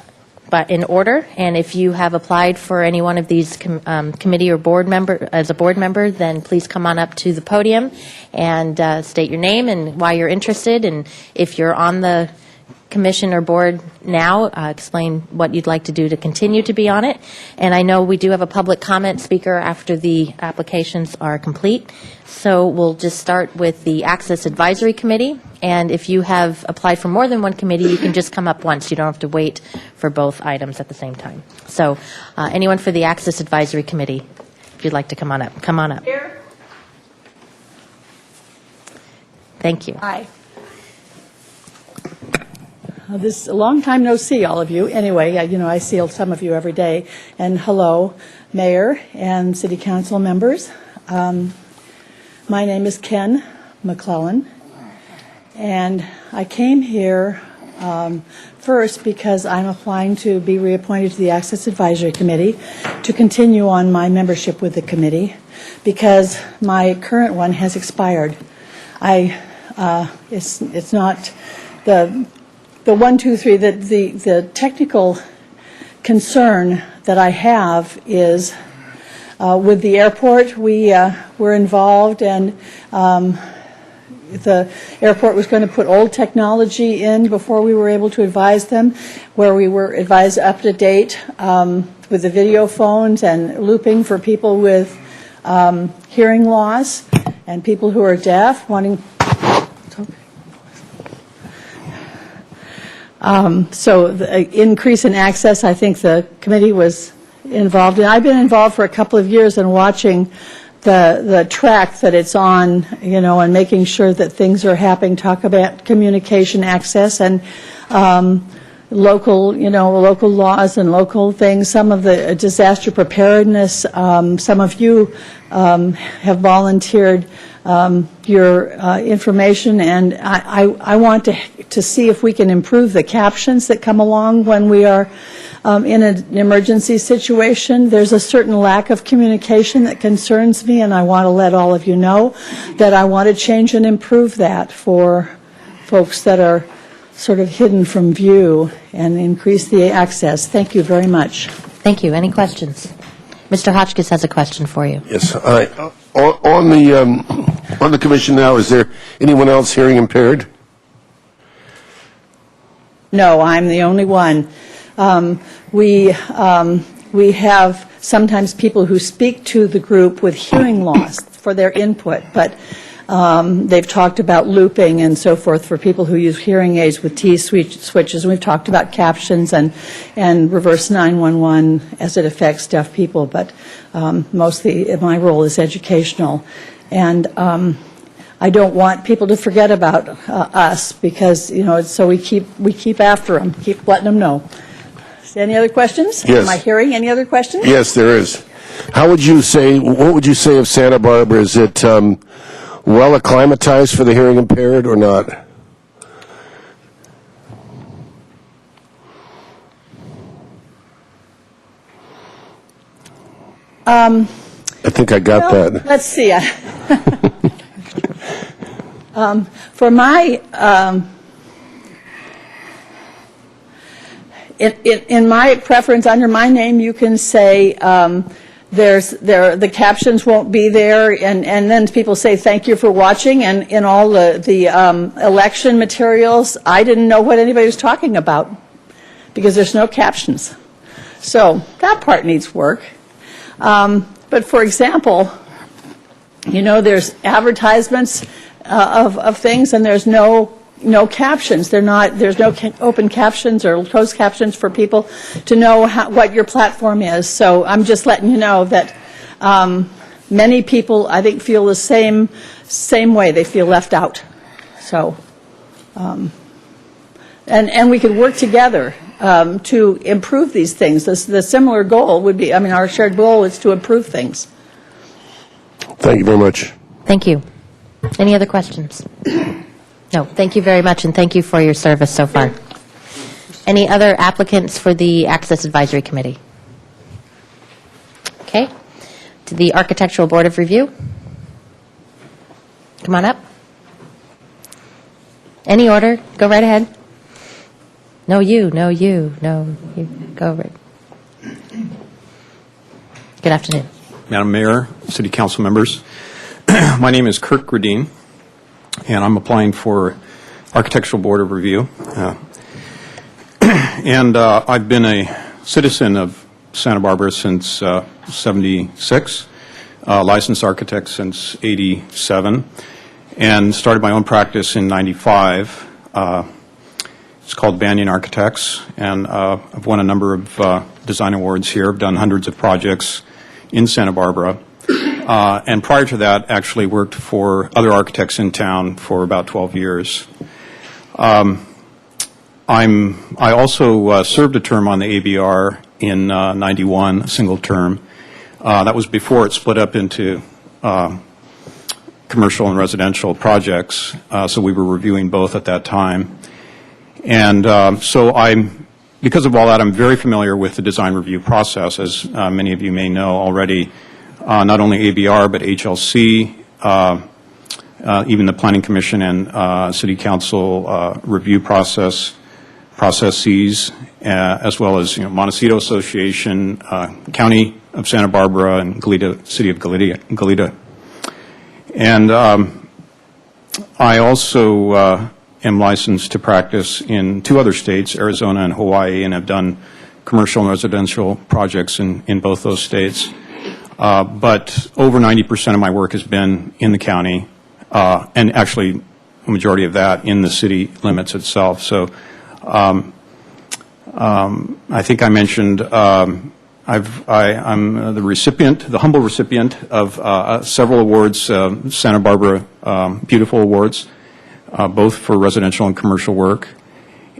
but in order. And if you have applied for any one of these committee or board member, as a board member, then please come on up to the podium and state your name and why you're interested. And if you're on the commission or board now, explain what you'd like to do to continue to be on it. And I know we do have a public comment speaker after the applications are complete. So we'll just start with the Access Advisory Committee. And if you have applied for more than one committee, you can just come up once. You don't have to wait for both items at the same time. So anyone for the Access Advisory Committee, if you'd like to come on up, come on up. Here. Thank you. Hi. This a long time no see, all of you. Anyway, I see some of you every day. And hello, Mayor and City Council members. My name is Ken McClellan, and I came here First, because I'm applying to be reappointed to the Access Advisory Committee to continue on my membership with the committee, because my current one has expired. It's not the 1, 2, 3. The technical concern that I have is with the airport. We were involved, and the airport was going to put old technology in before we were able to advise them, where we were advised up to date with the video phones and looping for people with hearing loss and people who are deaf wanting. So the increase in access, I think the committee was involved in. I've been involved for a couple of years in watching the track that it's on, and making sure that things are happening. Talk about communication access and local laws and local things. Some of the disaster preparedness. Some of you have volunteered your information, and I want to see if we can improve the captions that come along when we are in an emergency situation. There's a certain lack of communication that concerns me, and I want to let all of you know that I want to change and improve that for folks that are sort of hidden from view and increase the access. Thank you very much. Thank you. Any questions? Mr. Hotchkiss has a question for you. Yes. On the commission now, is there anyone else hearing impaired? No, I'm the only one. We have sometimes people who speak to the group with hearing loss for their input, but they've talked about looping and so forth for people who use hearing aids with T-switches. We've talked about captions and reverse 911 as it affects deaf people, but mostly my role is educational. And I don't want people to forget about us, because so we keep after them, keep letting them know. Any other questions? Yes. Am I hearing any other questions? Yes, there is. What would you say of Santa Barbara? Is it well acclimatized for the hearing impaired or not? I think I got that. Let's see. For my in my preference, under my name, you can say the captions won't be there, and then people say thank you for watching, and in all the election materials, I didn't know what anybody was talking about because there's no captions. So that part needs work. But for example, there's advertisements of things, and there's no captions. There's no open captions or closed captions for people to know what your platform is. So I'm just letting you know that many people, I think, feel the same way. They feel left out. So, and we could work together to improve these things. The similar goal would be, our shared goal is to improve things. Thank you very much. Thank you. Any other questions? No. Thank you very much, and thank you for your service so far. Any other applicants for the Access Advisory Committee? Okay. To the Architectural Board of Review. Come on up. Any order. Go right ahead. No, you. No, you. No, you. Go right. Good afternoon. Madam Mayor, City Council members, my name is Kirk Gradine, and I'm applying for Architectural Board of Review. And I've been a citizen of Santa Barbara since 76, licensed architect since 87, and started my own practice in 95. It's called Banyan Architects, and I've won a number of design awards here. I've done hundreds of projects in Santa Barbara. And prior to that, actually worked for other architects in town for about 12 years. I also served a term on the ABR in 91, a single term. That was before it split up into commercial and residential projects, so we were reviewing both at that time. And because of all that, I'm very familiar with the design review process, as many of you may know already, not only ABR, but HLC, even the Planning Commission and City Council review processes, as well as Montecito Association, County of Santa Barbara, and City of Goleta. And I also am licensed to practice in 2 other states, Arizona and Hawaii, and have done commercial and residential projects in both those states. But over 90% of my work has been in the county, and actually a majority of that in the city limits itself. So I think I mentioned I'm the humble recipient of several awards, Santa Barbara Beautiful Awards, both for residential and commercial work.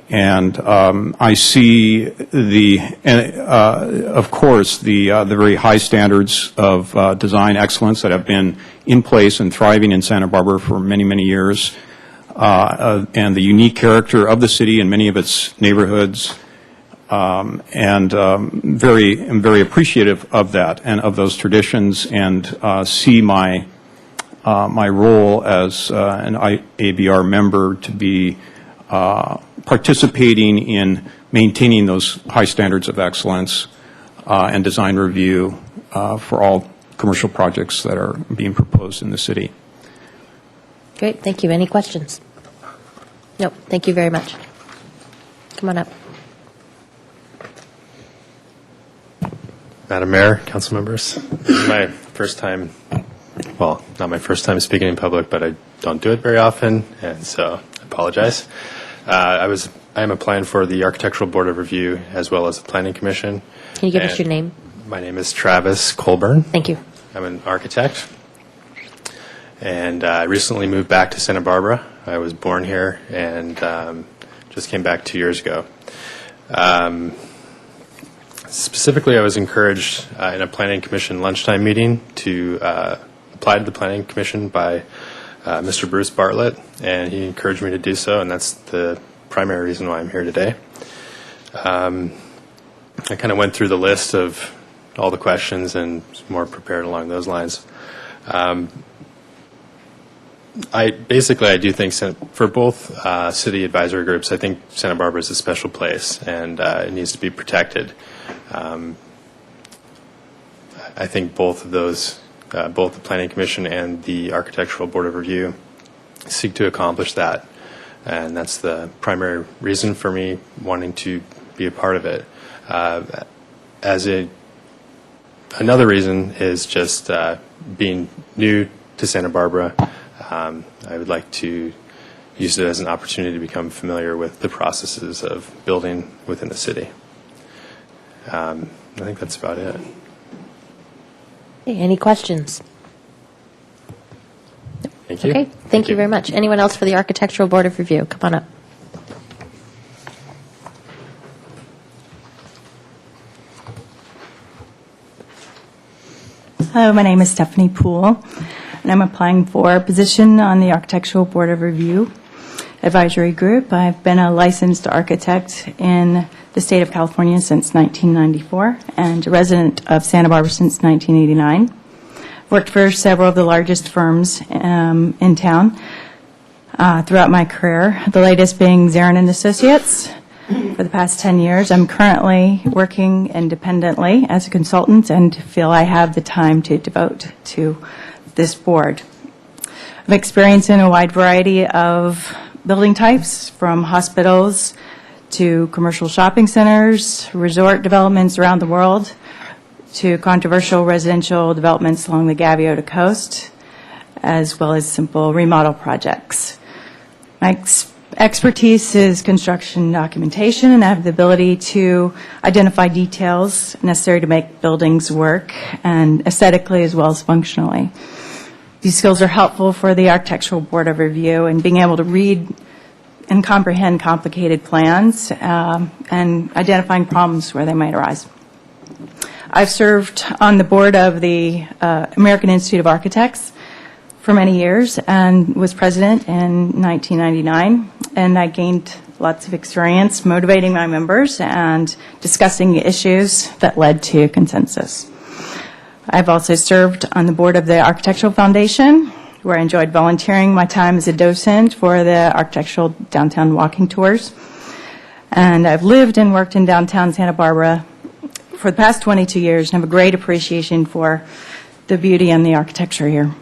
And I see of course, the very high standards of design excellence that have been in place and thriving in Santa Barbara for many, many years, and the unique character of the city and many of its neighborhoods. And I'm very appreciative of that and of those traditions, and see my role as an ABR member to be participating in maintaining those high standards of excellence and design review for all commercial projects that are being proposed in the city. Great, thank you. Any questions? No, thank you very much. Come on up. Madam Mayor, council members, this is my first time, well, not my first time speaking in public, but I don't do it very often, and so I apologize. I am applying for the Architectural Board of Review as well as the Planning Commission. Can you give us your name? My name is Travis Colburn. Thank you. I'm an architect, and I recently moved back to Santa Barbara. I was born here and just came back 2 years ago. Specifically, I was encouraged in a Planning Commission lunchtime meeting to apply to the Planning Commission by Mr. Bruce Bartlett, and he encouraged me to do so, and that's the primary reason why I'm here today. I kind of went through the list of all the questions and was more prepared along those lines. I do think for both city advisory groups, I think Santa Barbara is a special place, and it needs to be protected. I think both of those, both the Planning Commission and the Architectural Board of Review, seek to accomplish that, and that's the primary reason for me wanting to be a part of it. Another reason is just being new to Santa Barbara. I would like to use it as an opportunity to become familiar with the processes of building within the city. I think that's about it. Okay, any questions? Thank you. Okay, thank you very much. Anyone else for the Architectural Board of Review? Come on up. Hello, my name is Stephanie Poole, and I'm applying for a position on the Architectural Board of Review Advisory Group. I've been a licensed architect in the state of California since 1994 and a resident of Santa Barbara since 1989. Worked for several of the largest firms in town throughout my career, the latest being Zarin and Associates for the past 10 years. I'm currently working independently as a consultant and feel I have the time to devote to this board. I've experienced in a wide variety of building types, from hospitals to commercial shopping centers, resort developments around the world, to controversial residential developments along the Gaviota Coast, as well as simple remodel projects. My expertise is construction documentation, and I have the ability to identify details necessary to make buildings work, and aesthetically as well as functionally. These skills are helpful for the Architectural Board of Review in being able to read and comprehend complicated plans and identifying problems where they might arise. I've served on the board of the American Institute of Architects for many years and was president in 1999, and I gained lots of experience motivating my members and discussing issues that led to consensus. I've also served on the board of the Architectural Foundation, where I enjoyed volunteering my time as a docent for the architectural downtown walking tours. And I've lived and worked in downtown Santa Barbara for the past 22 years and have a great appreciation for the beauty and the architecture here.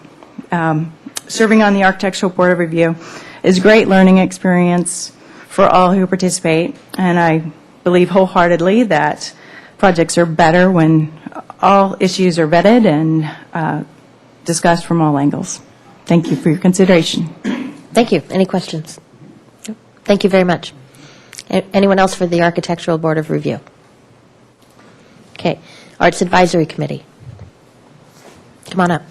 Serving on the Architectural Board of Review is a great learning experience for all who participate, and I believe wholeheartedly that projects are better when all issues are vetted and discussed from all angles. Thank you for your consideration. Thank you. Any questions? Thank you very much. Anyone else for the Architectural Board of Review? Okay. Arts Advisory Committee. Come on up.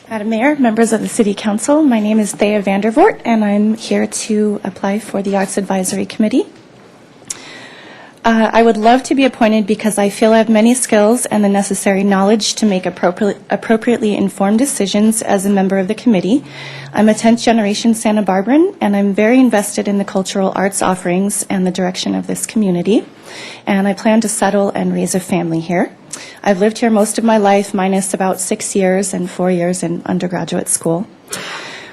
Madam Mayor, members of the City Council, my name is Thea Vandervoort, and I'm here to apply for the Arts Advisory Committee. I would love to be appointed because I feel I have many skills and the necessary knowledge to make appropriately informed decisions as a member of the committee. I'm a 10th generation Santa Barbaran, and I'm very invested in the cultural arts offerings and the direction of this community. And I plan to settle and raise a family here. I've lived here most of my life, minus about 6 years and 4 years in undergraduate school.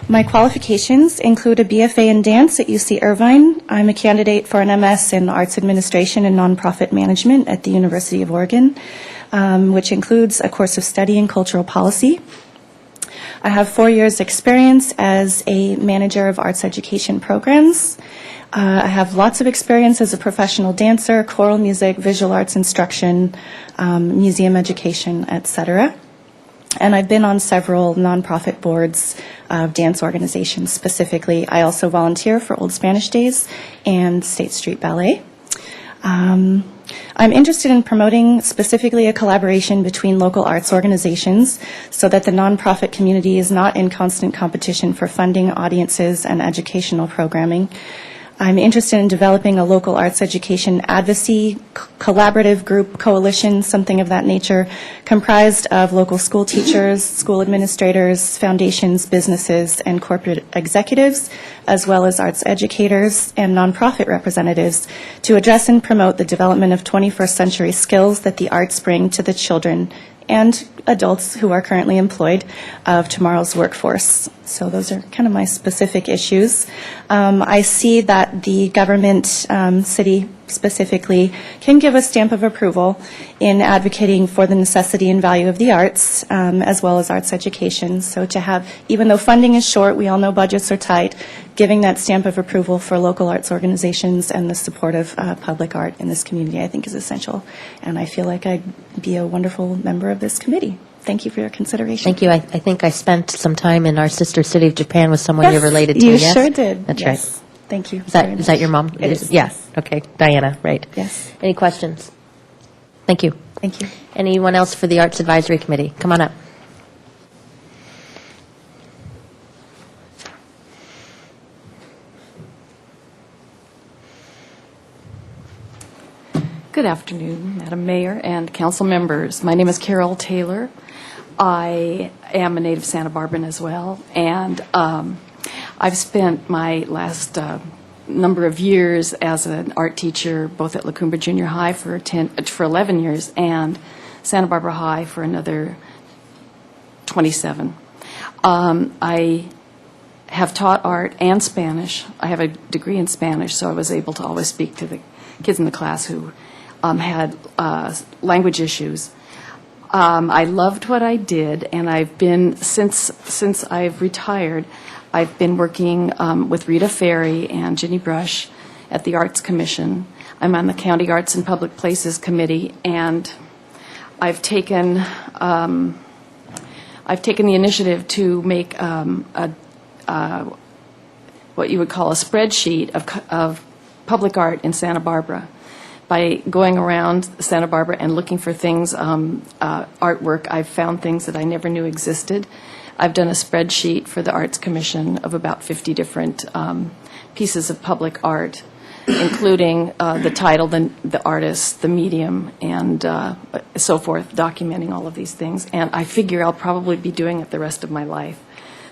My qualifications include a BFA in dance at UC Irvine. I'm a candidate for an MS in Arts Administration and Nonprofit Management at the University of Oregon, which includes a course of study in cultural policy. I have 4 years' experience as a manager of arts education programs. I have lots of experience as a professional dancer, choral music, visual arts instruction, museum education, etc. And I've been on several nonprofit boards of dance organizations specifically. I also volunteer for Old Spanish Days and State Street Ballet. I'm interested in promoting specifically a collaboration between local arts organizations so that the nonprofit community is not in constant competition for funding, audiences, and educational programming. I'm interested in developing a local arts education advocacy, collaborative group, coalition, something of that nature, comprised of local school teachers, school administrators, foundations, businesses, and corporate executives, as well as arts educators and nonprofit representatives, to address and promote the development of 21st century skills that the arts bring to the children and adults who are currently employed of tomorrow's workforce. So those are kind of my specific issues. I see that the government, city specifically, can give a stamp of approval in advocating for the necessity and value of the arts, as well as arts education. So to have, even though funding is short, we all know budgets are tight, giving that stamp of approval for local arts organizations and the support of public art in this community, I think is essential. And I feel like I'd be a wonderful member of this committee. Thank you for your consideration. Thank you. I think I spent some time in our sister city of Japan with someone you're related to. You Yes, sure did. That's Yes. right. Thank you. Is that your mom? It is. Yes. Okay. Diana, right. Yes. Any questions? Thank you. Thank you. Anyone else for the Arts Advisory Committee? Come on up. Good afternoon, Madam Mayor and council members. My name is Carol Taylor. I am a native Santa Barbaran as well, and I've spent my last number of years as an art teacher both at La Cumbre Junior High for 11 years and Santa Barbara High for another 27. I have taught art and Spanish. I have a degree in Spanish, so I was able to always speak to the kids in the class who had language issues. I loved what I did, and I've been, since I've retired, I've been working with Rita Ferry and Ginny Brush at the Arts Commission. I'm on the County Arts and Public Places Committee, and I've taken the initiative to make what you would call a spreadsheet of public art in Santa Barbara, by going around Santa Barbara and looking for things, artwork. I've found things that I never knew existed. I've done a spreadsheet for the Arts Commission of about 50 different pieces of public art, including the title, the artist, the medium, and so forth, documenting all of these things. And I figure I'll probably be doing it the rest of my life.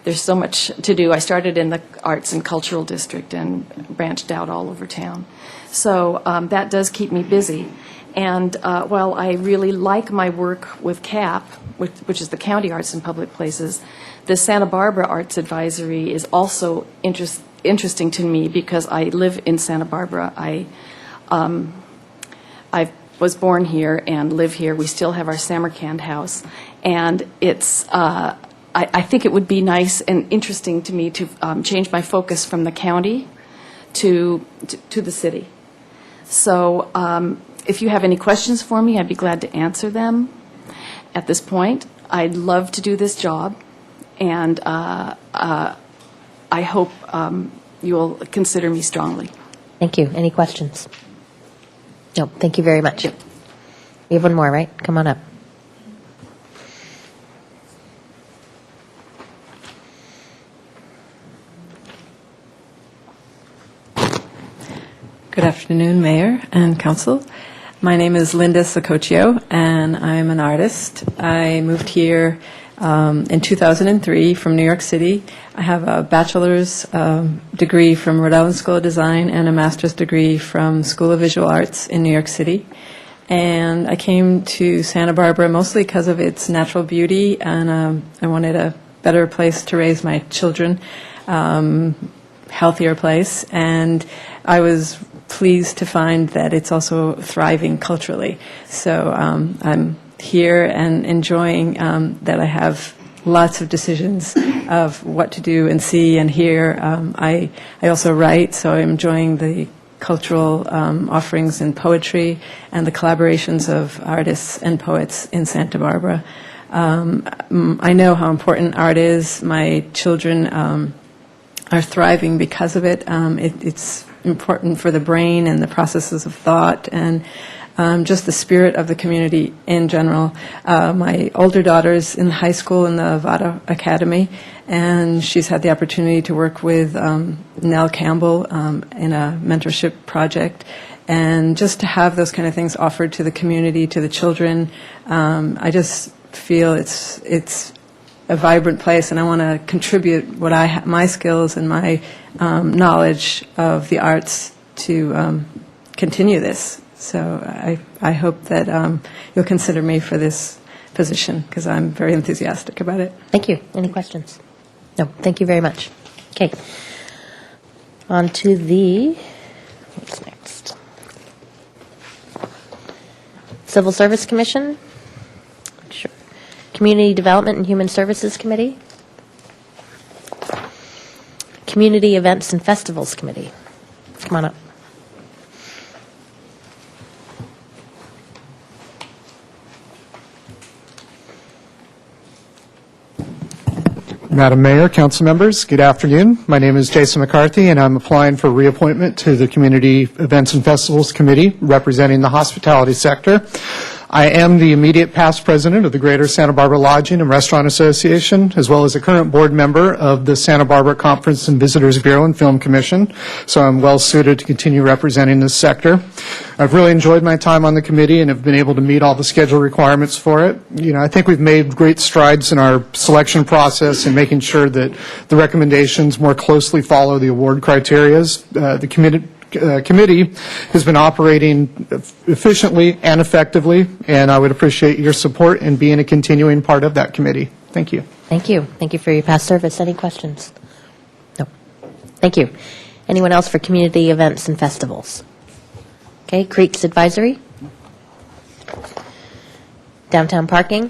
there's so much to do. I started in the Arts and Cultural District and branched out all over town. So that does keep me busy. And while I really like my work with CAP, which is the County Arts and Public Places, the Santa Barbara Arts Advisory is also interesting to me because I live in Santa Barbara. I was born here and live here. We still have our Samarkand house. And it's, I think it would be nice and interesting to me to change my focus from the county to the city. So if you have any questions for me, I'd be glad to answer them at this point. I'd love to do this job, and I hope you'll consider me strongly. Thank you. Any questions? No, thank you very much. We have one more, right? Come on up. Good afternoon, Mayor and Council. My name is Linda Sococcio, and I'm an artist. I moved here in 2003 from New York City. I have a bachelor's degree from Rhode Island School of Design and a master's degree from School of Visual Arts in New York City. And I came to Santa Barbara mostly because of its natural beauty, and I wanted a better place to raise my children, healthier place. And I was pleased to find that it's also thriving culturally. So I'm here and enjoying that I have lots of decisions of what to do and see and hear. I also write, so I'm enjoying the cultural offerings in poetry and the collaborations of artists and poets in Santa Barbara. I know how important art is. My children are thriving because of it. It's important for the brain and the processes of thought and just the spirit of the community in general. My older daughter's in high school in the Vada Academy, and she's had the opportunity to work with Nell Campbell in a mentorship project. And just to have those kind of things offered to the community, to the children, I just feel it's a vibrant place, and I want to contribute what my skills and my knowledge of the arts to continue this. So I hope that you'll consider me for this position because I'm very enthusiastic about it. Thank you. Any questions? No, thank you very much. Okay. On to what's next? Civil Service Commission? Sure. Community Development and Human Services Committee? Community Events and Festivals Committee. Come on up. Madam Mayor, council members, good afternoon. My name is Jason McCarthy, and I'm applying for reappointment to the Community Events and Festivals Committee representing the hospitality sector. I am the immediate past president of the Greater Santa Barbara Lodging and Restaurant Association, as well as a current board member of the Santa Barbara Conference and Visitors Bureau and Film Commission, so I'm well suited to continue representing this sector. I've really enjoyed my time on the committee and have been able to meet all the schedule requirements for it. I think we've made great strides in our selection process and making sure that the recommendations more closely follow the award criteria. The committee has been operating efficiently and effectively, and I would appreciate your support in being a continuing part of that committee. Thank you. Thank you. Thank you for your past service. Any questions? No. Thank you. Anyone else for community events and festivals? Okay, Creeks Advisory? Downtown Parking?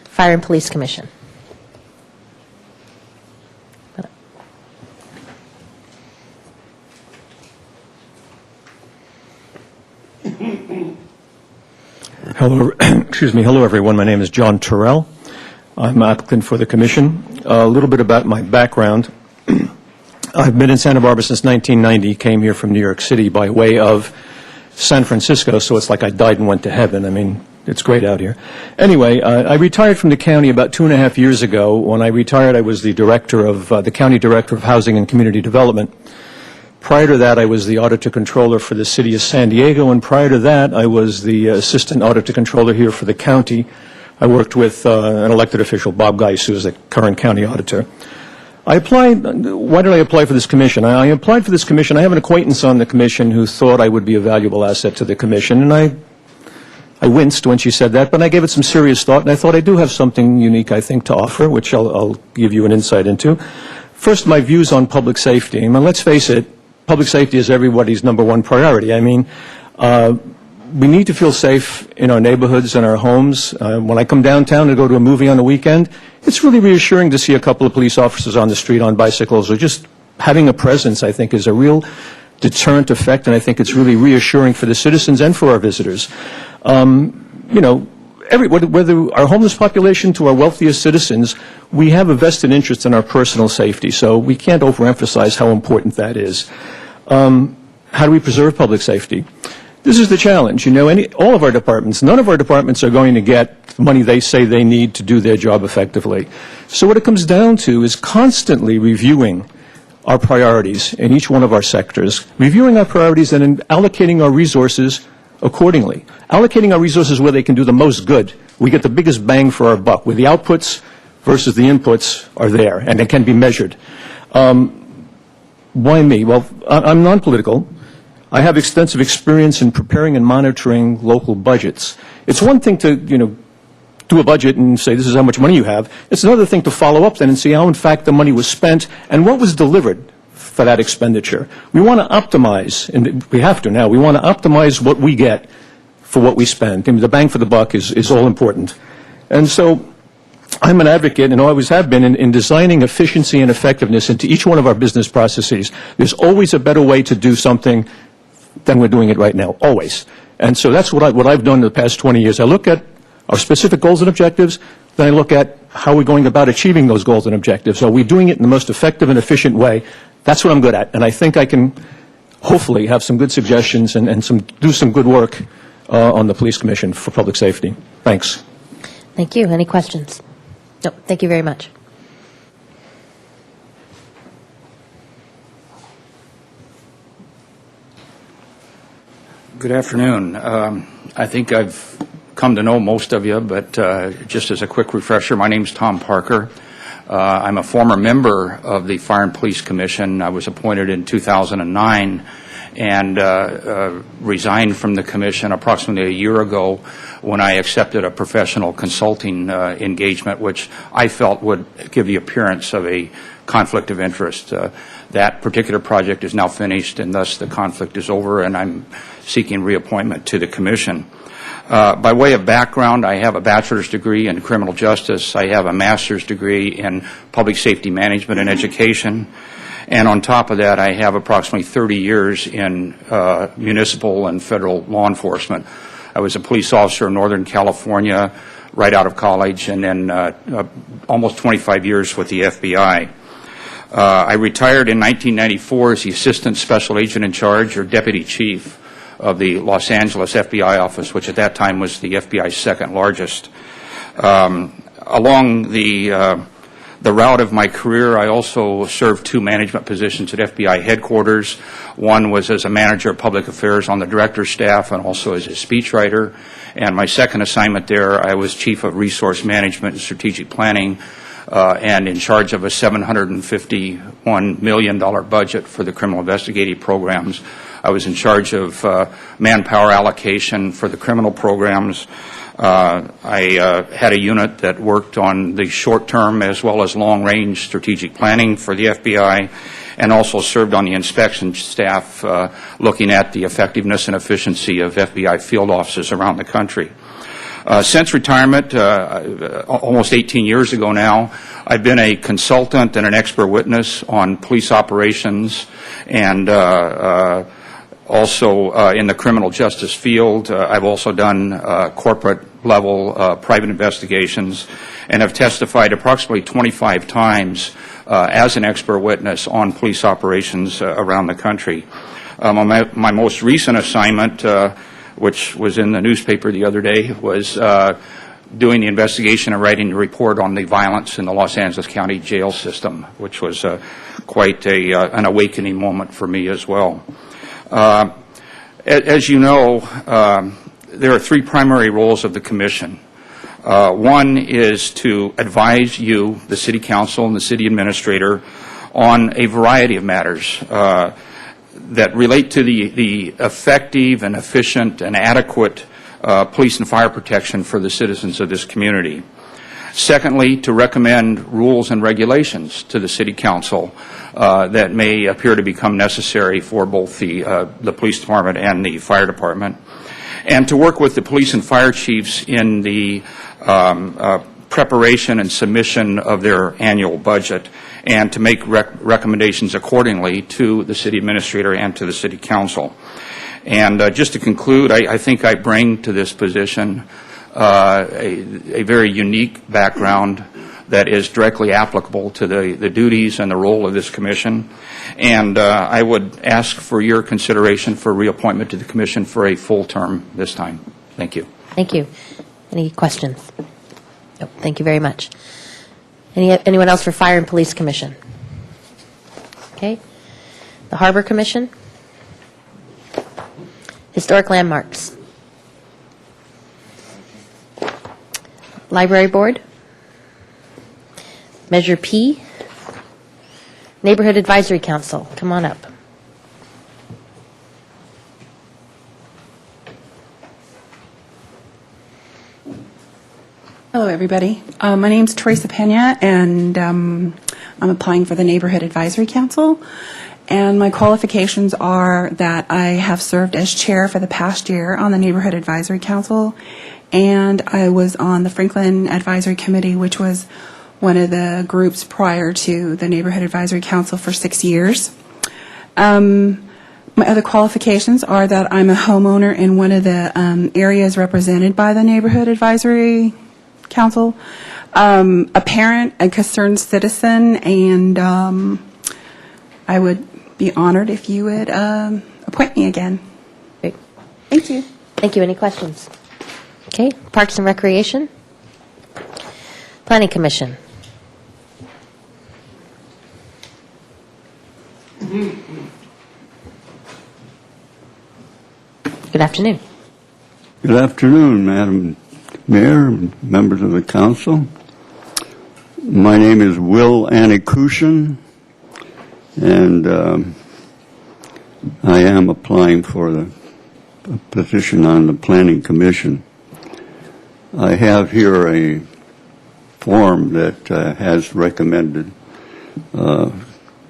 Fire and Police Commission? Hello, excuse me. Hello, everyone. My name is John Terrell. I'm applicant for the commission. A little bit about my background. I've been in Santa Barbara since 1990. Came here from New York City by way of San Francisco, so it's like I died and went to heaven. I mean, it's great out here. Anyway, I retired from the county about 2.5 years ago. When I retired, I was the county director of housing and community development. Prior to that, I was the auditor controller for the city of San Diego, and prior to that, I was the assistant auditor controller here for the county. I worked with an elected official, Bob Geis, who is the current county auditor. I applied. Why did I apply for this commission? I applied for this commission. I have an acquaintance on the commission who thought I would be a valuable asset to the commission, and I winced when she said that, but I gave it some serious thought, and I thought I do have something unique, I think, to offer, which I'll give you an insight into. First, my views on public safety. I mean, let's face it, public safety is everybody's number one priority. I mean, we need to feel safe in our neighborhoods and our homes. When I come downtown to go to a movie on the weekend, it's really reassuring to see a couple of police officers on the street on bicycles, or just having a presence, I think, is a real deterrent effect, and I think it's really reassuring for the citizens and for our visitors. You know, whether our homeless population to our wealthiest citizens, we have a vested interest in our personal safety, so we can't overemphasize how important that is. How do we preserve public safety? This is the challenge. You know, all of our departments, none of our departments are going to get the money they say they need to do their job effectively. So what it comes down to is constantly reviewing our priorities in each one of our sectors, reviewing our priorities and allocating our resources accordingly. Allocating our resources where they can do the most good. We get the biggest bang for our buck, where the outputs versus the inputs are there, and they can be measured. Why me? Well, I'm non-political. I have extensive experience in preparing and monitoring local budgets. It's one thing to, you know, do a budget and say this is how much money you have. It's another thing to follow up then and see how, in fact, the money was spent and what was delivered for that expenditure. We want to optimize, and we have to now, we want to optimize what we get for what we spend. I mean, the bang for the buck is all important. And so I'm an advocate, and always have been, in designing efficiency and effectiveness into each one of our business processes. There's always a better way to do something than we're doing it right now, always. And so that's what I've done in the past 20 years. I look at our specific goals and objectives, then I look at how we're going about achieving those goals and objectives. Are we doing it in the most effective and efficient way? That's what I'm good at, and I think I can hopefully have some good suggestions and do some good work on the Police Commission for Public Safety. Thanks. Thank you. Any questions? No, thank you very much. Good afternoon. I think I've come to know most of you, but just as a quick refresher, my name is Tom Parker. I'm a former member of the Fire and Police Commission. I was appointed in 2009 and resigned from the commission approximately a year ago when I accepted a professional consulting engagement, which I felt would give the appearance of a conflict of interest. That particular project is now finished, and thus the conflict is over, and I'm seeking reappointment to the commission. By way of background, I have a bachelor's degree in criminal justice. I have a master's degree in public safety management and education. And on top of that, I have approximately 30 years in municipal and federal law enforcement. I was a police officer in Northern California right out of college, and then almost 25 years with the FBI. I retired in 1994 as the Assistant Special Agent in Charge, or Deputy Chief, of the Los Angeles FBI office, which at that time was the FBI's second largest. Along the route of my career, I also served two management positions at FBI headquarters. One was as a manager of public affairs on the director's staff and also as a speechwriter. And my second assignment there, I was chief of resource management and strategic planning and in charge of a $751 million budget for the criminal investigative programs. I was in charge of manpower allocation for the criminal programs. I had a unit that worked on the short-term as well as long-range strategic planning for the FBI, and also served on the inspection staff looking at the effectiveness and efficiency of FBI field offices around the country. Since retirement, almost 18 years ago now, I've been a consultant and an expert witness on police operations and also in the criminal justice field. I've also done corporate-level private investigations and have testified approximately 25 times as an expert witness on police operations around the country. My most recent assignment, which was in the newspaper the other day, was doing the investigation and writing the report on the violence in the Los Angeles County jail system, which was quite an awakening moment for me as well. As you know, there are three primary roles of the Commission. One is to advise you, the City Council and the City Administrator, on a variety of matters that relate to the effective and efficient and adequate police and fire protection for the citizens of this community. Secondly, to recommend rules and regulations to the City Council that may appear to become necessary for both the Police Department and the Fire Department. And to work with the police and fire chiefs in the preparation and submission of their annual budget, and to make recommendations accordingly to the City Administrator and to the City Council. And just to conclude, I think I bring to this position a very unique background that is directly applicable to the duties and the role of this commission. And I would ask for your consideration for reappointment to the commission for a full term this time. Thank you. Thank you. Any questions? No, thank you very much. Anyone else for Fire and Police Commission? Okay. The Harbor Commission? Historic Landmarks? Library Board? Measure P? Neighborhood Advisory Council, come on up. Hello, everybody. My name's Teresa Pena, and I'm applying for the Neighborhood Advisory Council. And my qualifications are that I have served as chair for the past year on the Neighborhood Advisory Council, and I was on the Franklin Advisory Committee, which was one of the groups prior to the Neighborhood Advisory Council for 6 years. My other qualifications are that I'm a homeowner in one of the areas represented by the Neighborhood Advisory Council, a parent, a concerned citizen, and I would be honored if you would appoint me again. Great. Thank you. Thank you. Any questions? Okay. Parks and Recreation? Planning Commission? Good afternoon. Good afternoon, Madam Mayor, members of the council. My name is Will Anikushin, and I am applying for the position on the Planning Commission. I have here a form that has recommended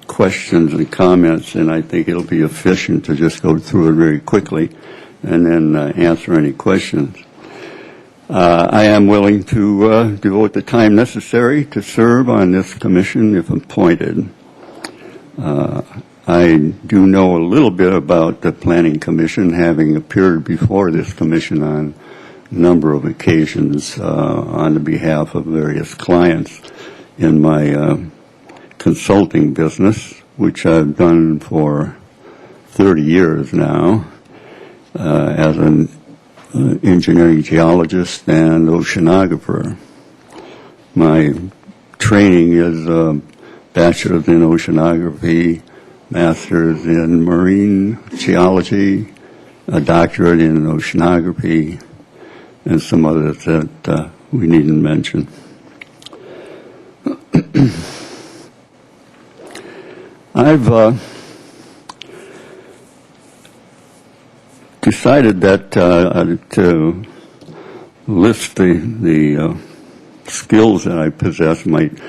questions and comments, and I think it'll be efficient to just go through it very quickly and then answer any questions. I am willing to devote the time necessary to serve on this commission if appointed. I do know a little bit about the Planning Commission, having appeared before this commission on a number of occasions on the behalf of various clients in my consulting business, which I've done for 30 years now as an engineering geologist and oceanographer. My training is a bachelor's in oceanography, master's in marine geology, a doctorate in oceanography, and some others that we needn't mention. I've decided that to list the skills that I possess might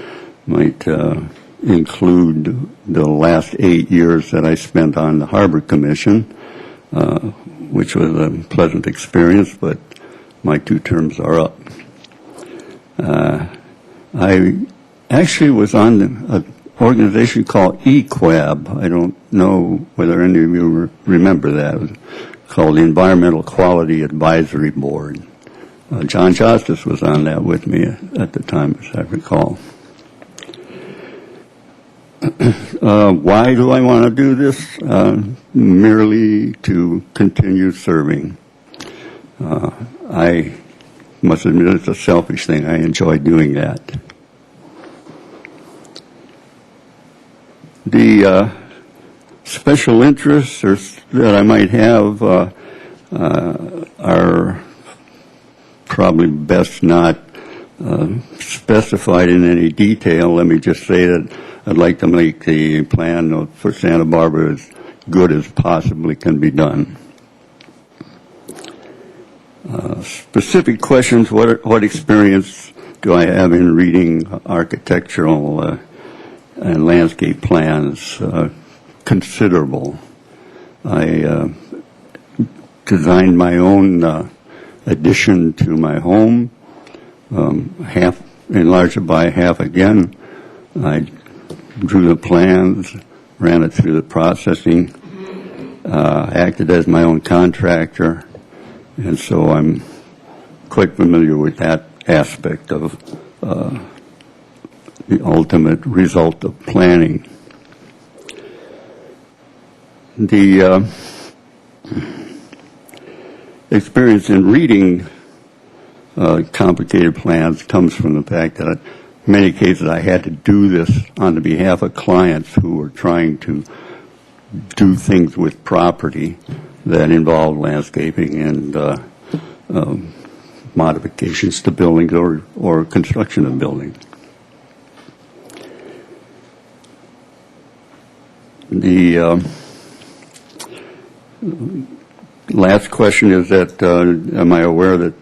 include the last 8 years that I spent on the Harbor Commission, which was a pleasant experience, but my 2 terms are up. I actually was on an organization called EQAB. I don't know whether any of you remember that. It was called the Environmental Quality Advisory Board. John Justice was on that with me at the time, as I recall. Why do I want to do this? Merely to continue serving. I must admit it's a selfish thing. I enjoy doing that. The special interests that I might have are probably best not specified in any detail. Let me just say that I'd like to make the plan for Santa Barbara as good as possibly can be done. Specific questions, what experience do I have in reading architectural and landscape plans? Considerable. I designed my own addition to my home, enlarged it by half again. I drew the plans, ran it through the processing, acted as my own contractor, and so I'm quite familiar with that aspect of the ultimate result of planning. The experience in reading complicated plans comes from the fact that in many cases I had to do this on the behalf of clients who were trying to do things with property that involved landscaping and modifications to buildings or construction of buildings. The last question is that, am I aware that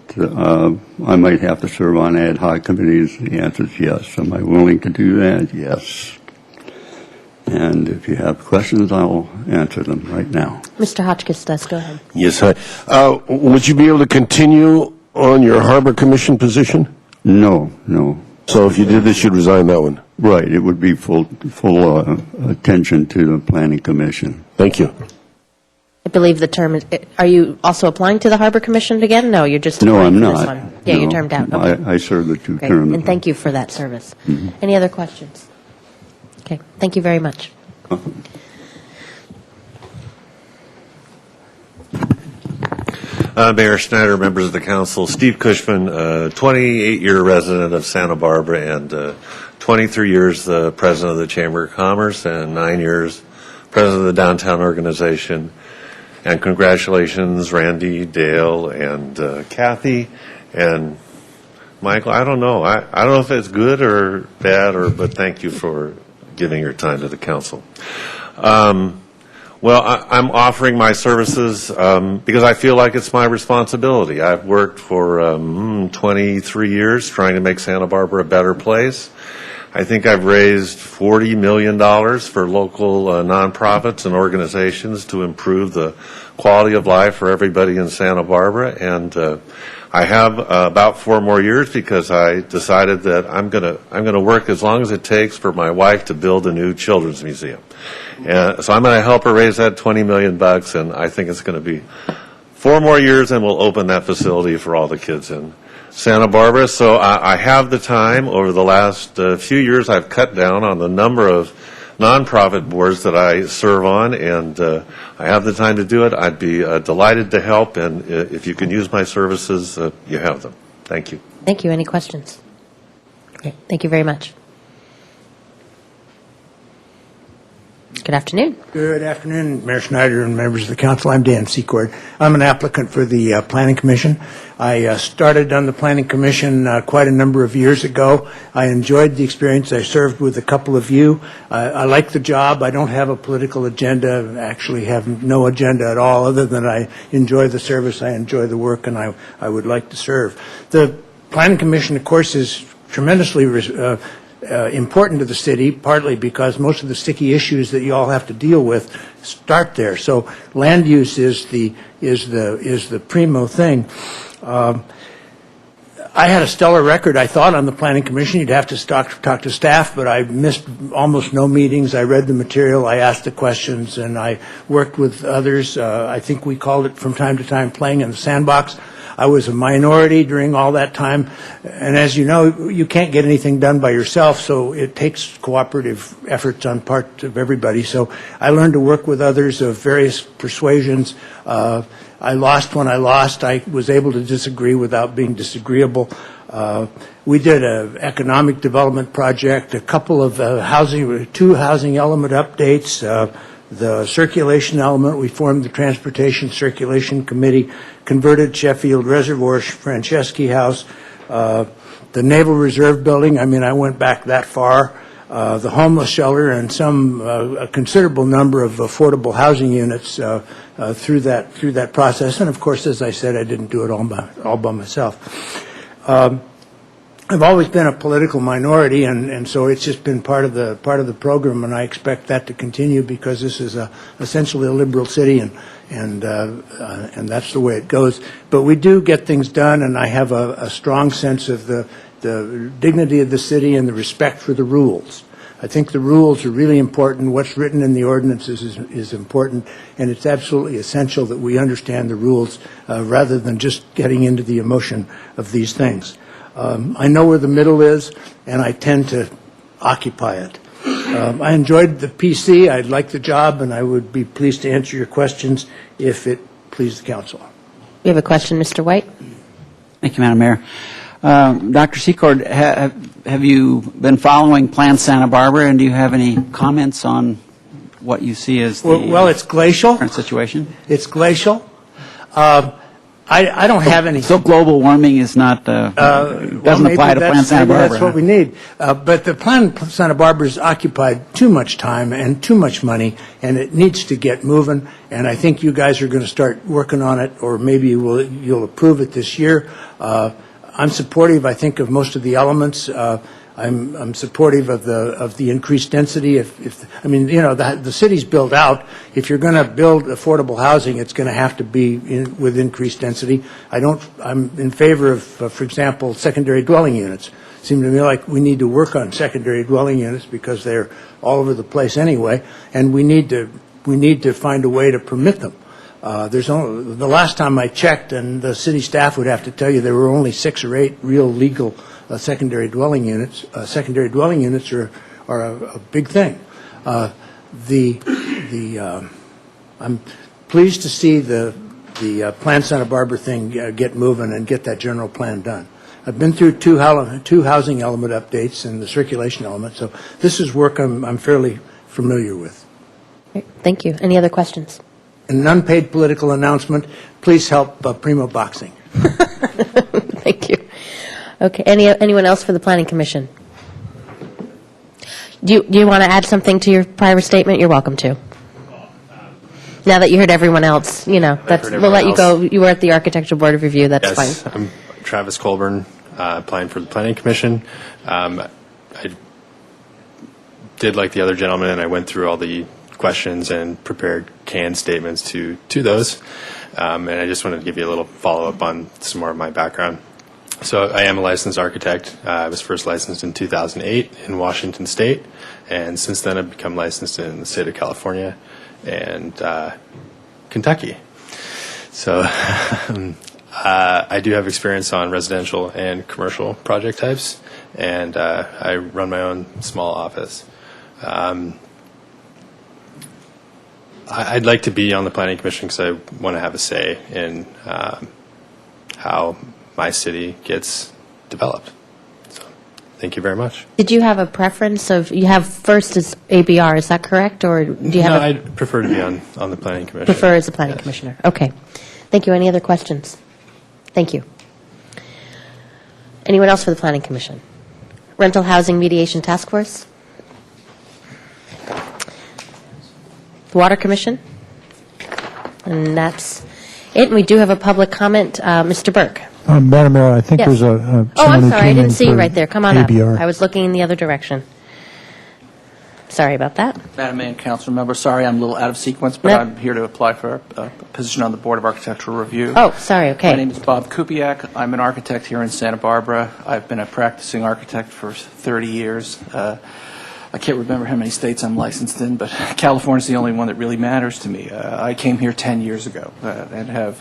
I might have to serve on ad hoc committees? The answer is yes. Am I willing to do that? Yes. And if you have questions, I'll answer them right now. Mr. Hotchkiss does. Go ahead. Yes, hi. Would you be able to continue on your Harbor Commission position? No, no. So if you did this, you'd resign that one? Right. It would be full attention to the Planning Commission. Thank you. I believe the term is, are you also applying to the Harbor Commission again? No, you're just No, applying I'm for this not. one. Yeah, No, you're termed out. Okay. I served the two Great. terms. And thank you for that service. Mm-hmm. Any other questions? Okay, thank you very much. Mayor Schneider, members of the council, Steve Cushman, 28-year resident of Santa Barbara and 23 years the president of the Chamber of Commerce and 9 years president of the downtown organization. And congratulations, Randy, Dale, and Kathy, and Michael. I don't know. I don't know if it's good or bad, but thank you for giving your time to the council. Well, I'm offering my services because I feel like it's my responsibility. I've worked for 23 years trying to make Santa Barbara a better place. I think I've raised $40 million for local nonprofits and organizations to improve the quality of life for everybody in Santa Barbara. And I have about 4 more years because I decided that I'm gonna work as long as it takes for my wife to build a new children's museum. And so I'm going to help her raise that $20 million, and I think it's going to be 4 more years, and we'll open that facility for all the kids in Santa Barbara. So I have the time. Over the last few years, I've cut down on the number of nonprofit boards that I serve on, and I have the time to do it. I'd be delighted to help, and if you can use my services, you have them. Thank you. Thank you. Any questions? Okay, thank you very much. Good afternoon. Good afternoon, Mayor Schneider and members of the council. I'm Dan Secord. I'm an applicant for the Planning Commission. I started on the Planning Commission quite a number of years ago. I enjoyed the experience. I served with a couple of you. I like the job. I don't have a political agenda. I actually have no agenda at all other than I enjoy the service, I enjoy the work, and I would like to serve. The Planning Commission, of course, is tremendously important to the city, partly because most of the sticky issues that you all have to deal with start there. So land use is the primo thing. I had a stellar record, I thought, on the Planning Commission. You'd have to talk to staff, but I missed almost no meetings. I read the material, I asked the questions, and I worked with others. I think we called it from time to time playing in the sandbox. I was a minority during all that time, and as you know, you can't get anything done by yourself, so it takes cooperative efforts on part of everybody. So I learned to work with others of various persuasions. I lost when I lost. I was able to disagree without being disagreeable. We did an economic development project, a couple of two housing element updates, the circulation element. We formed the Transportation Circulation Committee, converted Sheffield Reservoir, Franceschi House, the Naval Reserve Building. I mean, I went back that far. The homeless shelter and a considerable number of affordable housing units through that process. And of course, as I said, I didn't do it all by myself. I've always been a political minority, and so it's just been part of the program, and I expect that to continue because this is essentially a liberal city, and that's the way it goes. But we do get things done, and I have a strong sense of the dignity of the city and the respect for the rules. I think the rules are really important. What's written in the ordinances is important, and it's absolutely essential that we understand the rules rather than just getting into the emotion of these things. I know where the middle is, and I tend to occupy it. I enjoyed the PC. I liked the job, and I would be pleased to answer your questions if it pleased the council. We have a question, Mr. White. Thank you, Madam Mayor. Dr. Secord, have you been following Plan Santa Barbara, and do you have any comments on what you see as the well, it's glacial. current situation? It's glacial. I don't have any. So global warming is not doesn't apply to Plan Santa Barbara. That's what we need. But the Plan Santa Barbara has occupied too much time and too much money, and it needs to get moving. And I think you guys are going to start working on it, or maybe you'll approve it this year. I'm supportive, I think, of most of the elements. I'm supportive of the increased density. I mean, you know, the city's built out. If you're going to build affordable housing, it's going to have to be with increased density. I'm in favor of, for example, secondary dwelling units. It seems to me like we need to work on secondary dwelling units because they're all over the place anyway, and we need to find a way to permit them. The last time I checked, and the city staff would have to tell you, there were only 6 or 8 real legal secondary dwelling units. Secondary dwelling units are a big thing. I'm pleased to see the Plan Santa Barbara thing get moving and get that general plan done. I've been through two housing element updates and the circulation element, so this is work I'm fairly familiar with. Great. Thank you. Any other questions? An unpaid political announcement, please help Primo Boxing. Thank you. Okay. Anyone else for the Planning Commission? Do you want to add something to your prior statement? You're welcome to. Now that you heard everyone else, we'll let you go. You were at the Architectural Board of Review. That's fine. Yes, I'm Travis Colburn, applying for the Planning Commission. I did like the other gentleman, and I went through all the questions and prepared canned statements to those. And I just wanted to give you a little follow-up on some more of my background. So I am a licensed architect. I was first licensed in 2008 in Washington State, and since then I've become licensed in the state of California and Kentucky. So I do have experience on residential and commercial project types, and I run my own small office. I'd like to be on the Planning Commission because I want to have a say in how my city gets developed. So, thank you very much. Did you have a preference of, you have first as ABR, is that correct? Or do you have I'd prefer to be on the Planning Commission. Prefer as a Planning Commissioner. Okay. Thank you. Any other questions? Thank you. Anyone else for the Planning Commission? Rental Housing Mediation Task Force? The Water Commission? And that's it. And we do have a public comment. Mr. Burke. Madam Mayor, I think Yes. there's a Oh, I'm someone who sorry. I came didn't in see you for right there. Come on ABR. up. I was looking in the other direction. Sorry about that. Madam Mayor and Council Member, sorry I'm a little out of sequence, but Nope. I'm here to apply for a position on the Board of Architectural Review. Oh, sorry. Okay. My name is Bob Kupiak. I'm an architect here in Santa Barbara. I've been a practicing architect for 30 years. I can't remember how many states I'm licensed in, but California's the only one that really matters to me. I came here 10 years ago and have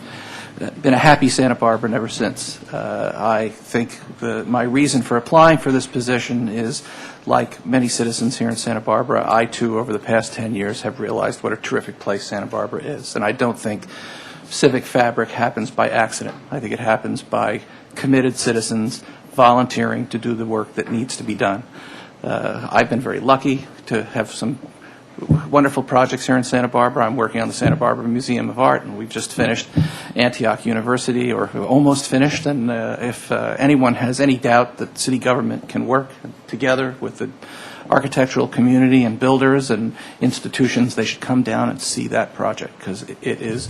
been a happy Santa Barbara ever since. I think my reason for applying for this position is, like many citizens here in Santa Barbara, I too, over the past 10 years, have realized what a terrific place Santa Barbara is. And I don't think civic fabric happens by accident. I think it happens by committed citizens volunteering to do the work that needs to be done. I've been very lucky to have some wonderful projects here in Santa Barbara. I'm working on the Santa Barbara Museum of Art, and we've just finished Antioch University, or almost finished. And if anyone has any doubt that city government can work together with the architectural community and builders and institutions, they should come down and see that project, because it is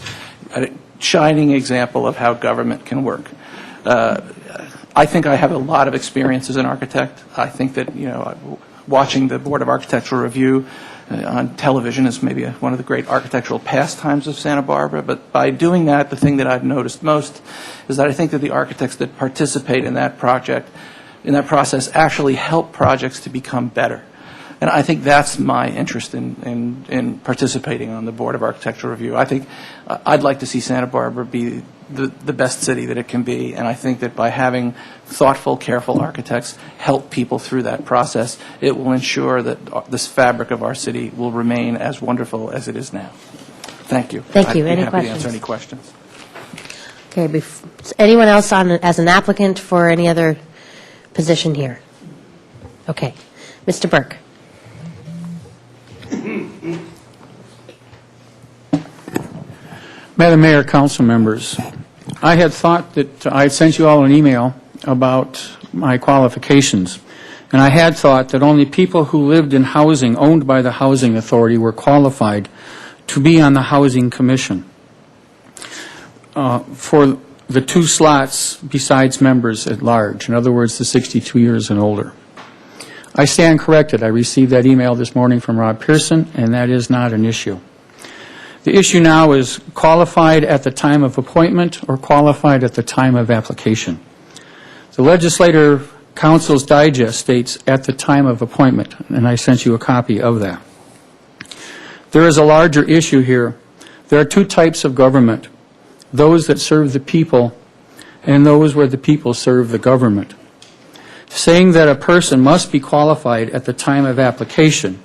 a shining example of how government can work. I think I have a lot of experience as an architect. I think that, watching the Board of Architectural Review on television is maybe one of the great architectural pastimes of Santa Barbara. But by doing that, the thing that I've noticed most is that I think that the architects that participate in that project, in that process, actually help projects to become better. And I think that's my interest in participating on the Board of Architectural Review. I think I'd like to see Santa Barbara be the best city that it can be, and I think that by having thoughtful, careful architects help people through that process, it will ensure that this fabric of our city will remain as wonderful as it is now. Thank you. Thank you. I'd be Any happy questions? to answer any questions. Okay, anyone else as an applicant for any other position here? Okay. Mr. Burke. Madam Mayor, council members, I had thought that I had sent you all an email about my qualifications, and I had thought that only people who lived in housing owned by the Housing Authority were qualified to be on the Housing Commission for the 2 slots besides members at large, in other words, the 62 years and older. I stand corrected. I received that email this morning from Rob Pearson, and that is not an issue. The issue now is qualified at the time of appointment or qualified at the time of application. The Legislative Council's Digest states at the time of appointment, and I sent you a copy of that. There is a larger issue here. There are 2 types of government, those that serve the people and those where the people serve the government. Saying that a person must be qualified at the time of application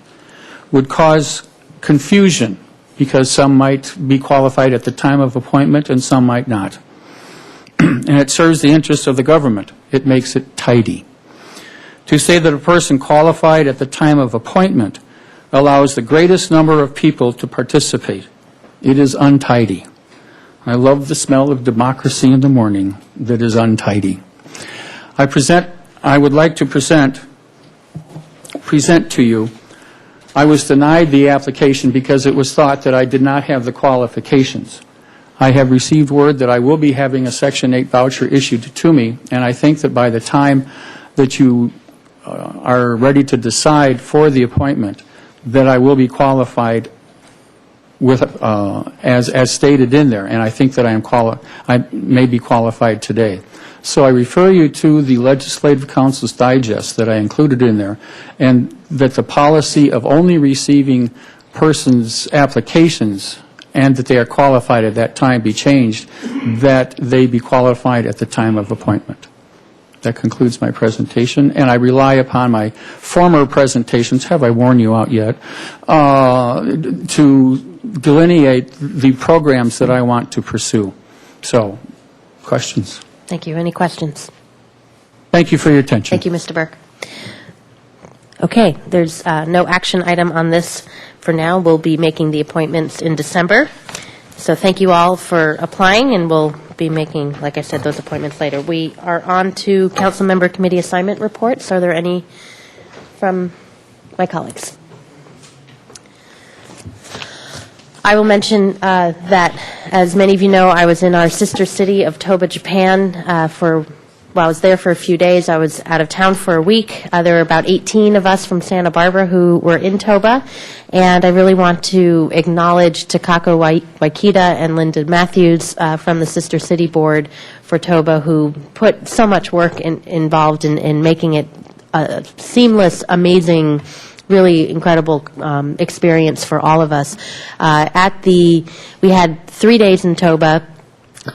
would cause confusion, because some might be qualified at the time of appointment and some might not. And it serves the interests of the government. It makes it tidy. To say that a person qualified at the time of appointment allows the greatest number of people to participate. It is untidy. I love the smell of democracy in the morning that is untidy. I would like to present to you, I was denied the application because it was thought that I did not have the qualifications. I have received word that I will be having a Section 8 voucher issued to me, and I think that by the time that you are ready to decide for the appointment, that I will be qualified with, as stated in there, and I think that I may be qualified today. So I refer you to the Legislative Council's Digest that I included in there, and that the policy of only receiving persons' applications and that they are qualified at that time be changed, that they be qualified at the time of appointment. That concludes my presentation, and I rely upon my former presentations, have I worn you out yet, to delineate the programs that I want to pursue. So, questions? Thank you. Any questions? Thank you for your attention. Thank you, Mr. Burke. Okay, there's no action item on this for now. We'll be making the appointments in December. So thank you all for applying, and we'll be making, like I said, those appointments later. We are on to council member committee assignment reports. Are there any from my colleagues? I will mention that, as many of you know, I was in our sister city of Toba, Japan I was there for a few days. I was out of town for a week. There were about 18 of us from Santa Barbara who were in Toba, and I really want to acknowledge Takako Waikita and Linda Matthews from the Sister City Board for Toba, who put so much work involved in making it a seamless, amazing, really incredible experience for all of us. We had 3 days in Toba.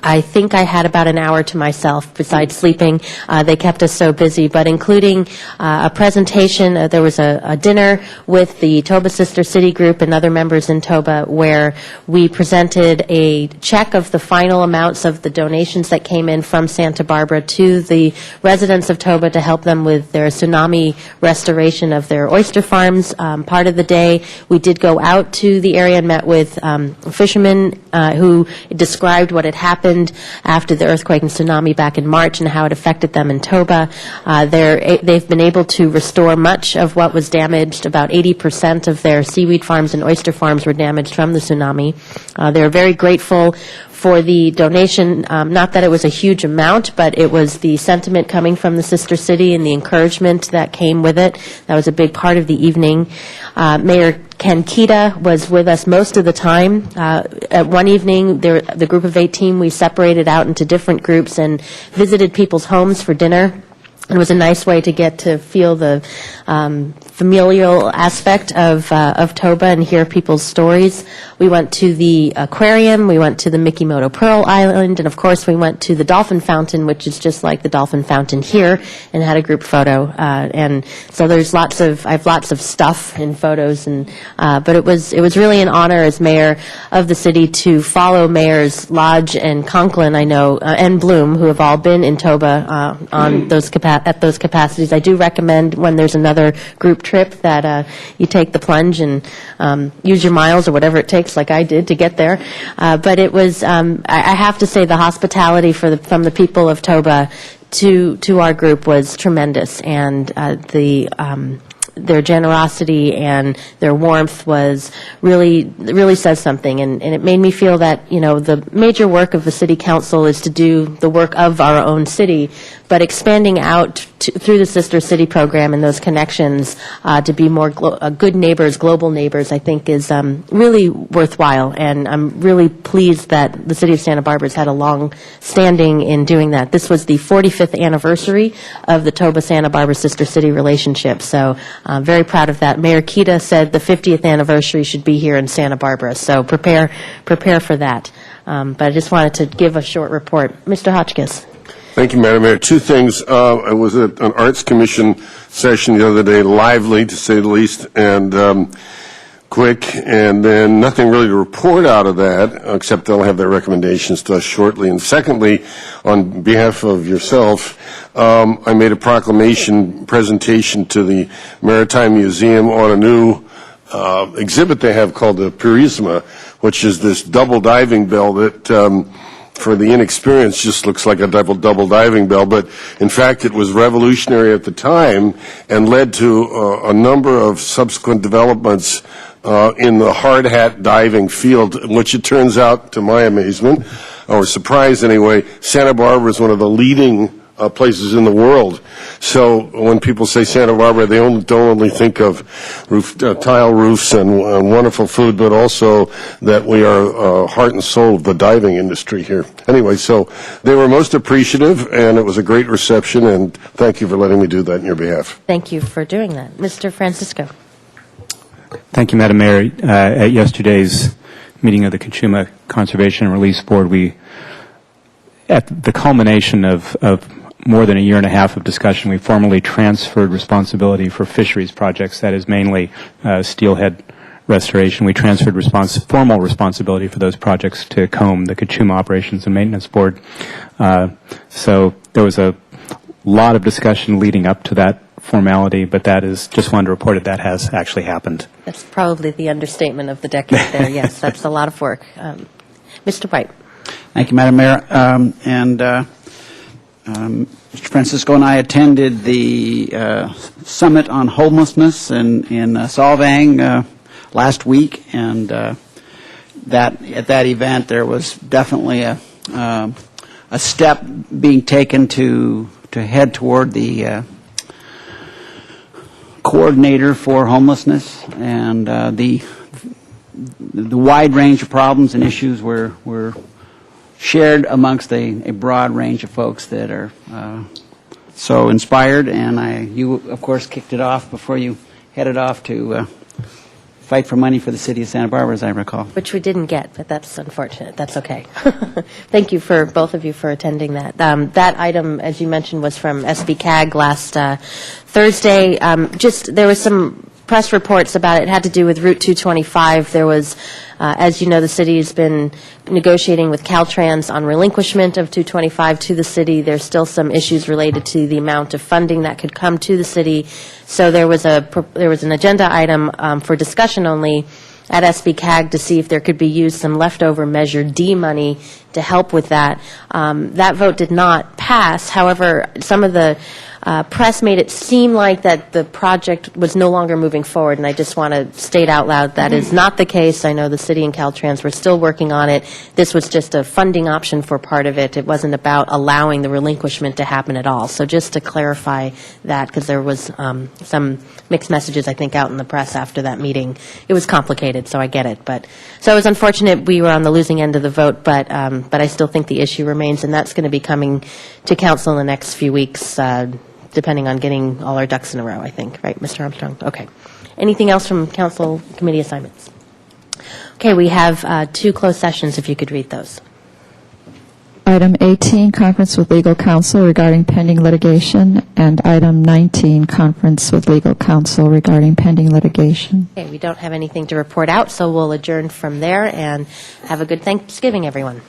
I think I had about an hour to myself besides sleeping. They kept us so busy, but including a presentation, there was a dinner with the Toba Sister City Group and other members in Toba where we presented a check of the final amounts of the donations that came in from Santa Barbara to the residents of Toba to help them with their tsunami restoration of their oyster farms. Part of the day, we did go out to the area and met with fishermen who described what had happened after the earthquake and tsunami back in March and how it affected them in Toba. They've been able to restore much of what was damaged. About 80% of their seaweed farms and oyster farms were damaged from the tsunami. They're very grateful for the donation, not that it was a huge amount, but it was the sentiment coming from the sister city and the encouragement that came with it. That was a big part of the evening. Mayor Ken Kita was with us most of the time. At one evening, the group of 18, we separated out into different groups and visited people's homes for dinner. It was a nice way to get to feel the familial aspect of Toba and hear people's stories. We went to the aquarium, we went to the Mikimoto Pearl Island, and of course we went to the dolphin fountain, which is just like the dolphin fountain here, and had a group photo. And so I have lots of stuff in photos, but it was really an honor as mayor of the city to follow Mayors Lodge and Conklin, I know, and Bloom, who have all been in Toba on at those capacities. I do recommend when there's another group trip that you take the plunge and use your miles or whatever it takes, like I did, to get there. But it was, I have to say, the hospitality from the people of Toba to our group was tremendous, and their generosity and their warmth was really says something, and it made me feel that, the major work of the city council is to do the work of our own city, but expanding out through the Sister City program and those connections to be more good neighbors, global neighbors, I think is really worthwhile, and I'm really pleased that the city of Santa Barbara has had a long standing in doing that. This was the 45th anniversary of the Toba-Santa Barbara Sister City relationship, so I'm very proud of that. Mayor Kita said the 50th anniversary should be here in Santa Barbara, so prepare for that. But I just wanted to give a short report. Mr. Hotchkiss. Thank you, Madam Mayor. Two things. I was at an Arts Commission session the other day, lively to say the least, and quick, and then nothing really to report out of that, except they'll have their recommendations to us shortly. And secondly, on behalf of yourself, I made a presentation to the Maritime Museum on a new exhibit they have called the Purisma, which is this double diving bell that for the inexperienced just looks like a double diving bell, but in fact it was revolutionary at the time and led to a number of subsequent developments in the hard hat diving field, which it turns out, to my amazement, or surprise anyway, Santa Barbara is one of the leading places in the world. So when people say Santa Barbara, they don't only think of tile roofs and wonderful food, but also that we are heart and soul of the diving industry here. Anyway, so they were most appreciative, and it was a great reception, and thank you for letting me do that on your behalf. Thank you for doing that. Mr. Francisco. Thank you, Madam Mayor. At yesterday's meeting of the Kachuma Conservation and Release Board, at the culmination of more than a year and a half of discussion, we formally transferred responsibility for fisheries projects, that is mainly steelhead restoration. We transferred formal responsibility for those projects to COMB, the Kachuma Operations and Maintenance Board. So there was a lot of discussion leading up to that formality, but just wanted to report that has actually happened. That's probably the understatement of the decade there. Yes, that's a lot of work. Mr. White. Thank you, Madam Mayor. Mr. Francisco and I attended the Summit on Homelessness in Solvang last week, and at that event there was definitely a step being taken to head toward the coordinator for homelessness, and the wide range of problems and issues were shared amongst a broad range of folks that are so inspired, and you of course kicked it off before you headed off to fight for money for the city of Santa Barbara, as I recall. Which we didn't get, but that's unfortunate. That's okay. Thank you for both of you for attending that. That item, as you mentioned, was from SBCAG last Thursday. There was some press reports about it. It had to do with Route 225. There was, as you know, the city has been negotiating with Caltrans on relinquishment of 225 to the city. There's still some issues related to the amount of funding that could come to the city. So there was an agenda item for discussion only at SBCAG to see if there could be used some leftover Measure D money to help with that. That vote did not pass. However, some of the press made it seem like that the project was no longer moving forward, and I just want to state out loud that is not the case. I know the city and Caltrans were still working on it. This was just a funding option for part of it. It wasn't about allowing the relinquishment to happen at all. So just to clarify that, because there was some mixed messages, I think, out in the press after that meeting. It was complicated, so I get it. So it was unfortunate we were on the losing end of the vote, but I still think the issue remains, and that's going to be coming to council in the next few weeks, depending on getting all our ducks in a row, I think. Right, Mr. Armstrong? Okay. Anything else from council committee assignments? Okay, we have 2 closed sessions, if you could read those. Item 18, conference with legal counsel regarding pending litigation, and item 19, conference with legal counsel regarding pending litigation. Okay, we don't have anything to report out, so we'll adjourn from there, and have a good Thanksgiving, everyone.